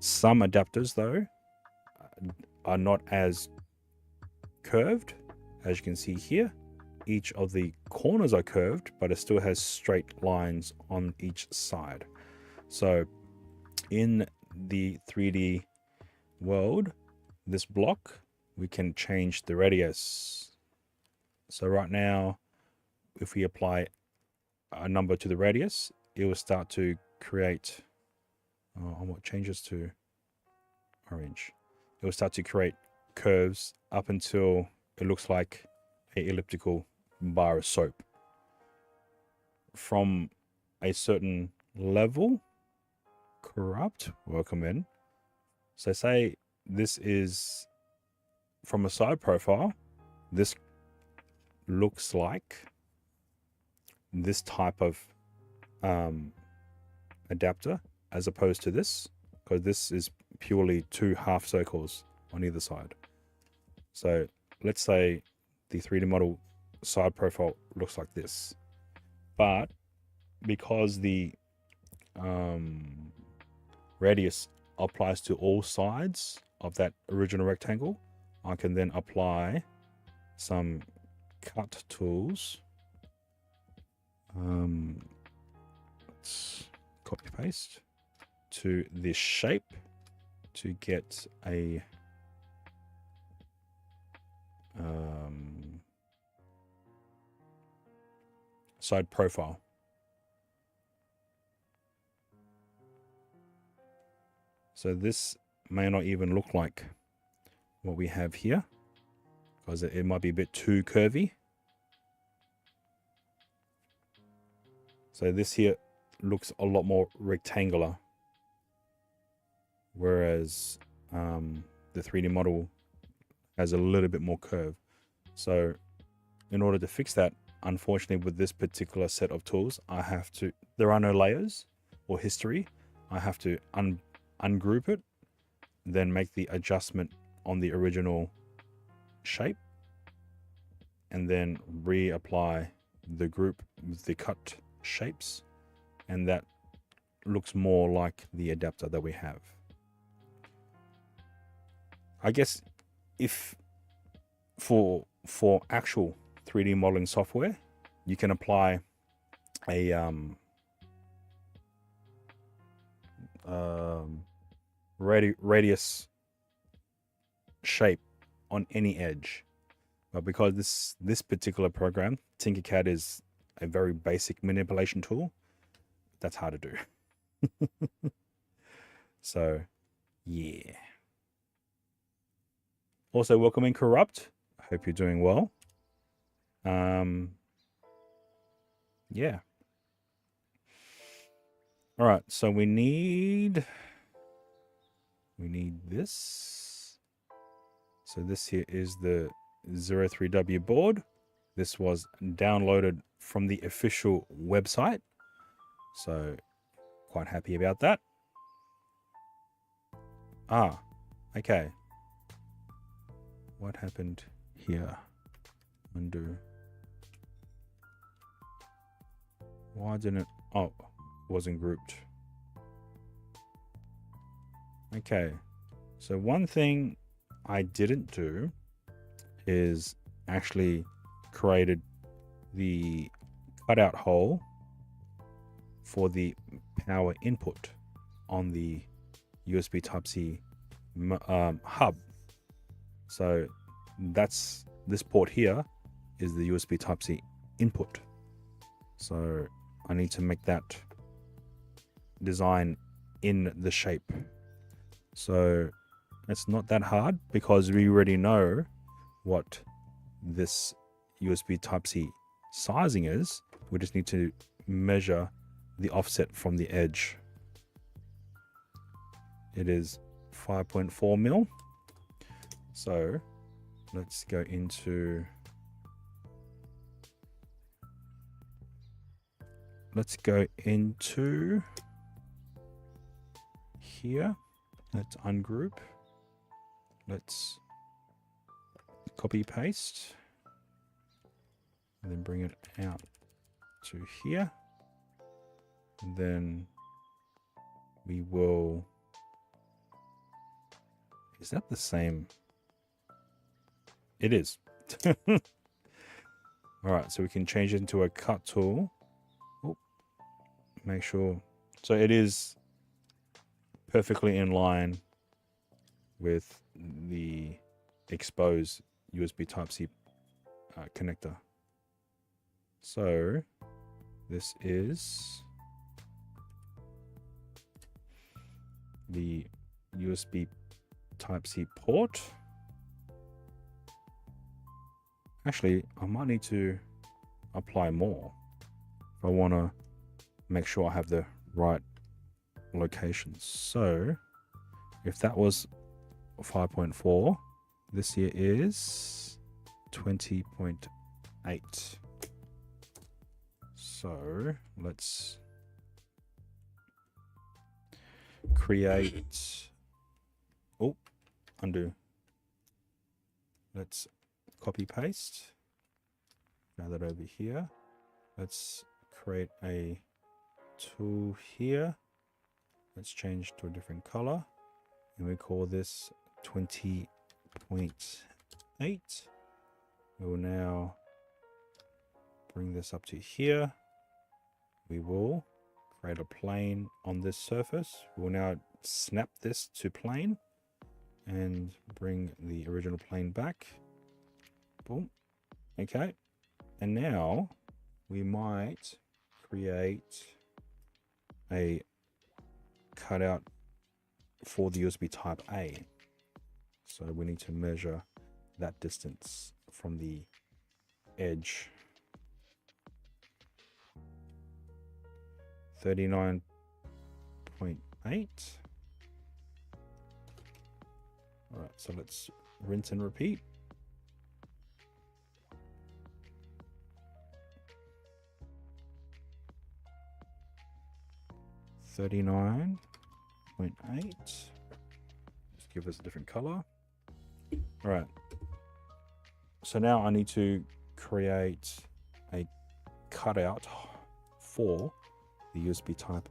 Some adapters though are not as curved, as you can see here. Each of the corners are curved, but it still has straight lines on each side. So in the 3D world, this block, we can change the radius. So right now, if we apply a number to the radius, it will start to create, what changes to orange? It will start to create curves up until it looks like a elliptical bar of soap. From a certain level, corrupt, welcome in. So say this is from a side profile, this looks like this type of adapter as opposed to this, because this is purely two half circles on either side. So let's say the 3D model side profile looks like this, but because the radius applies to all sides of that original rectangle, I can then apply some cut tools. Let's copy paste to this shape to get a side profile. So this may not even look like what we have here, because it might be a bit too curvy. So this here looks a lot more rectangular, whereas the 3D model has a little bit more curve. So in order to fix that, unfortunately with this particular set of tools, there are no layers or history. I have to ungroup it, then make the adjustment on the original shape, and then reapply the group with the cut shapes, and that looks more like the adapter that we have. I guess if for actual 3D modeling software, you can apply a radius shape on any edge, but because this particular program, Tinkercad, is a very basic manipulation tool, that's hard to do. So yeah. Also, welcome in Corrupt. I hope you're doing well. Yeah. All right, so we need this. So this here is the 03W board. This was downloaded from the official website, so quite happy about that. Okay. What happened here? Undo. Why didn't it? Oh, wasn't grouped. Okay. So one thing I didn't do is actually created the cutout hole for the power input on the USB Type-C hub. So that's this port here is the USB Type-C input. So I need to make that design in the shape. So it's not that hard because we already know what this USB Type-C sizing is. We just need to measure the offset from the edge. It is 5.4 mil. So let's go into here. Let's ungroup. Let's copy paste. and then bring it out to here. And then we will, is that the same? It is. All right, so we can change it into a cut tool. Oh, make sure. So it is perfectly in line with the exposed USB Type-C connector. So this is the USB Type-C port. Actually, I might need to apply more if I want to make sure I have the right locations. So if that was 5.4, this here is 20.8. So let's create, oh, undo. Let's copy paste. Now that over here, let's create a tool here. Let's change to a different color, and we call this 20.8. We will now bring this up to here. We will create a plane on this surface. We'll now snap this to plane and bring the original plane back. Boom. Okay. And now we might create a cutout for the USB Type A. So we need to measure that distance from the edge. 39.8. All right, so let's rinse and repeat. .8. Just give us a different color. All right. So now I need to create a cutout for the USB Type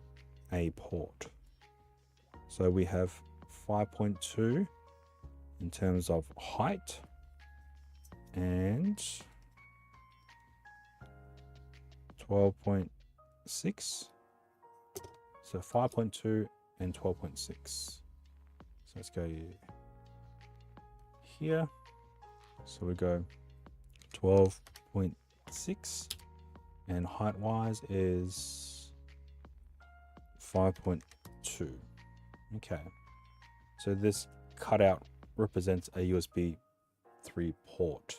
A port. So we have 5.2 in terms of height and 12.6. So 5.2 and 12.6. So let's go here. So we go 12.6, and height wise is 5.2. Okay. So this cutout represents a USB 3 port.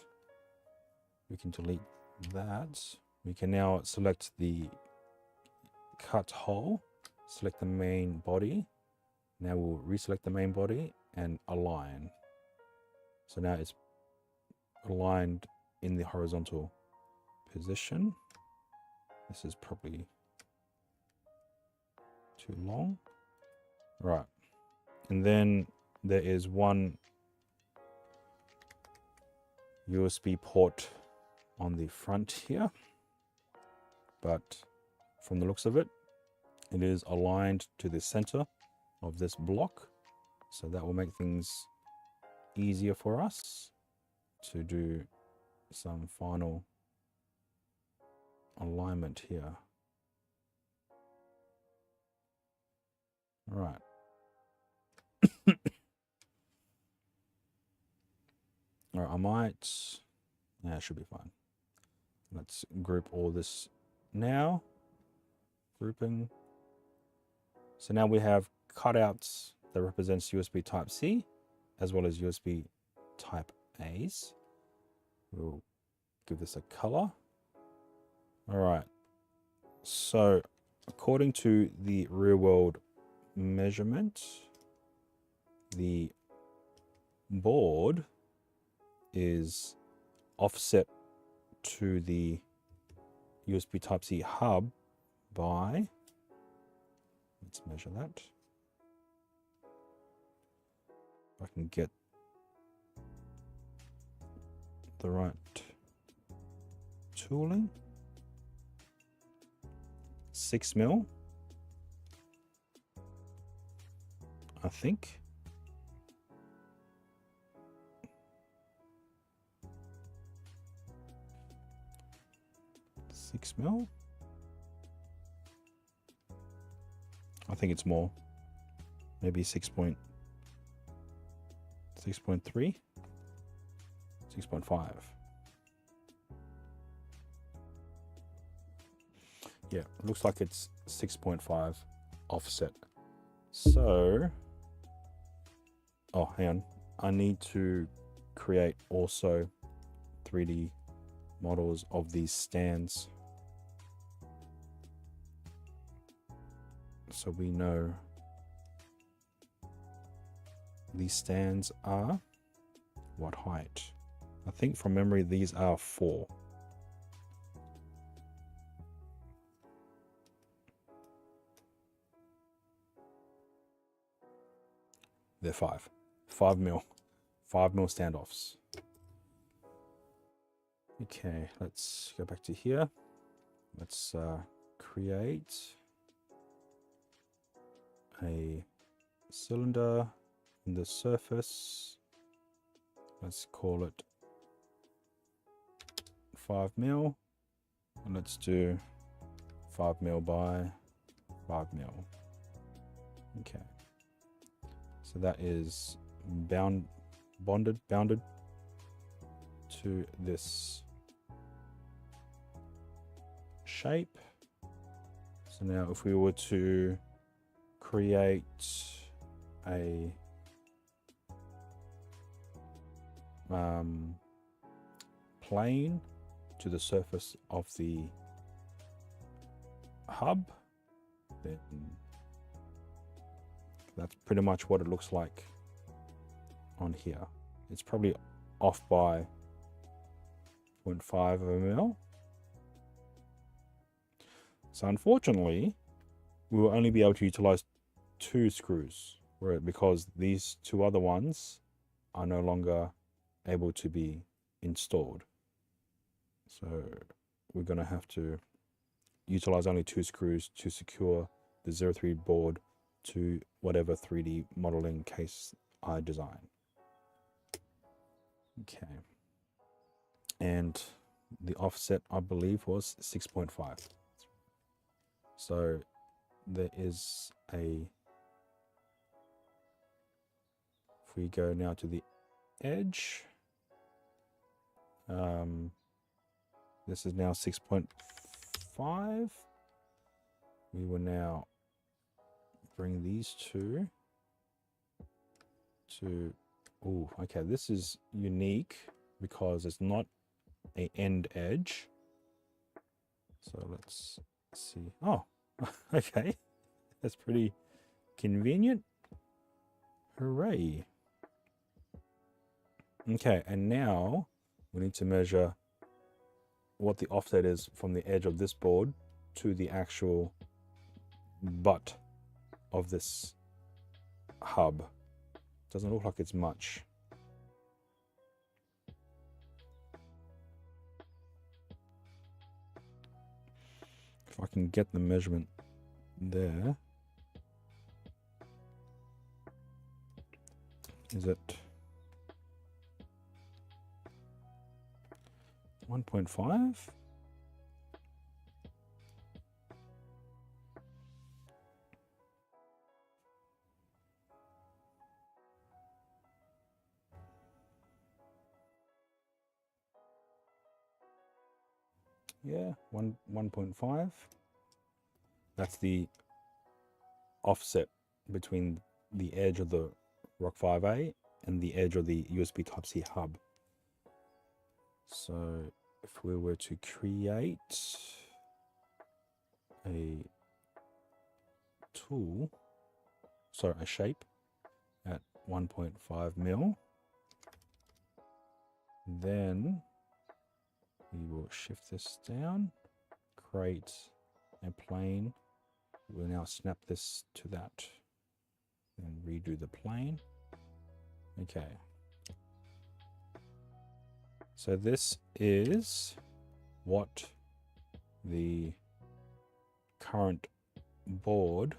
We can delete that. We can now select the cut hole, select the main body. Now we'll reselect the main body and align. So now it's aligned in the horizontal position. This is probably too long. Right. And then there is one USB port on the front here, but from the looks of it, it is aligned to the center of this block. So that will make things easier for us to do some final alignment here. All right. All right, I might, yeah, it should be fine. Let's group all this now. Grouping. So now we have cutouts that represents USB Type-C as well as USB Type A's. We'll give this a color. All right. So according to the real world measurement, the board is offset to the USB Type-C hub by, let's measure that. If I can get the right tooling. 6 mil, I think. $6 mil. I think it's more. Maybe 6.3, 6.5. Yeah, looks like it's 6.5 offset. So, oh, hang on. I need to create also 3D models of these stands. So we know these stands are what height? I think from memory these are 4. They're 5. 5 mil. 5 mil standoffs. Okay, let's go back to here. Let's create a cylinder in the surface. Let's call it 5 mil. And let's do 5 mil by 5 mil. Okay. So that is bounded to this shape. So now if we were to create a plane to the surface of the hub, then that's pretty much what it looks like on here. It's probably off by 0.5 of a mil. So unfortunately, we will only be able to utilize 2 screws, because these 2 other ones are no longer able to be installed. So we're going to have to utilize only 2 screws to secure the 03 board to whatever 3D modeling case I design. Okay. And the offset, I believe, was 6.5. So there is a, if we go now to the edge, this is now 6.5. We will now bring these two to, oh, okay, this is unique because it's not a end edge. So let's see. Oh, okay, that's pretty convenient. Hooray. Okay, and now we need to measure what the offset is from the edge of this board to the actual butt of this hub. Doesn't look like it's much. If I can get the measurement there. Is it 1.5? Yeah, 1.5. That's the offset between the edge of the Rock 5A and the edge of the USB Type-C hub. So if we were to create a tool, sorry, a shape at 1.5 mil, then we will shift this down, create a plane. We'll now snap this to that and redo the plane. Okay. So this is what the current board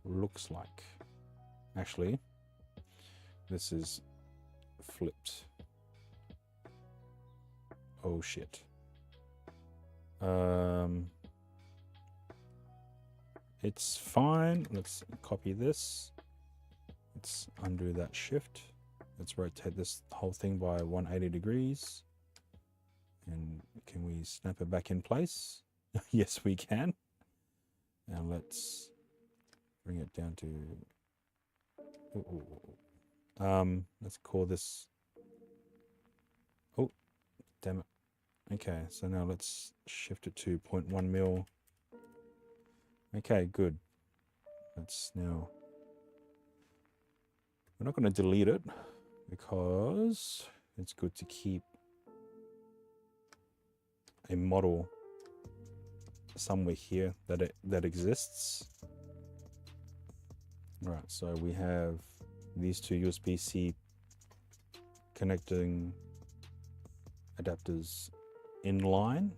looks like. Actually, this is flipped. Oh shit. It's fine. Let's copy this. Let's undo that shift. Let's rotate this whole thing by 180 degrees. And can we snap it back in place? Yes, we can. And let's bring it down to... let's call this... Oh, damn it. Okay, so now let's shift it to 0.1 mil. Okay, good. Let's now... We're not going to delete it because it's good to keep a model somewhere here that exists. All right, so we have these two USB-C connecting adapters in line.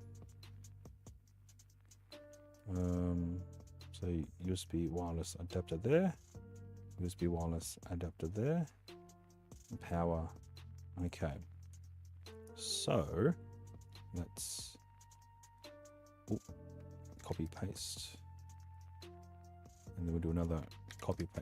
So USB wireless adapter there, USB wireless adapter there, power. Okay, so let's copy paste, and then we'll do another copy paste.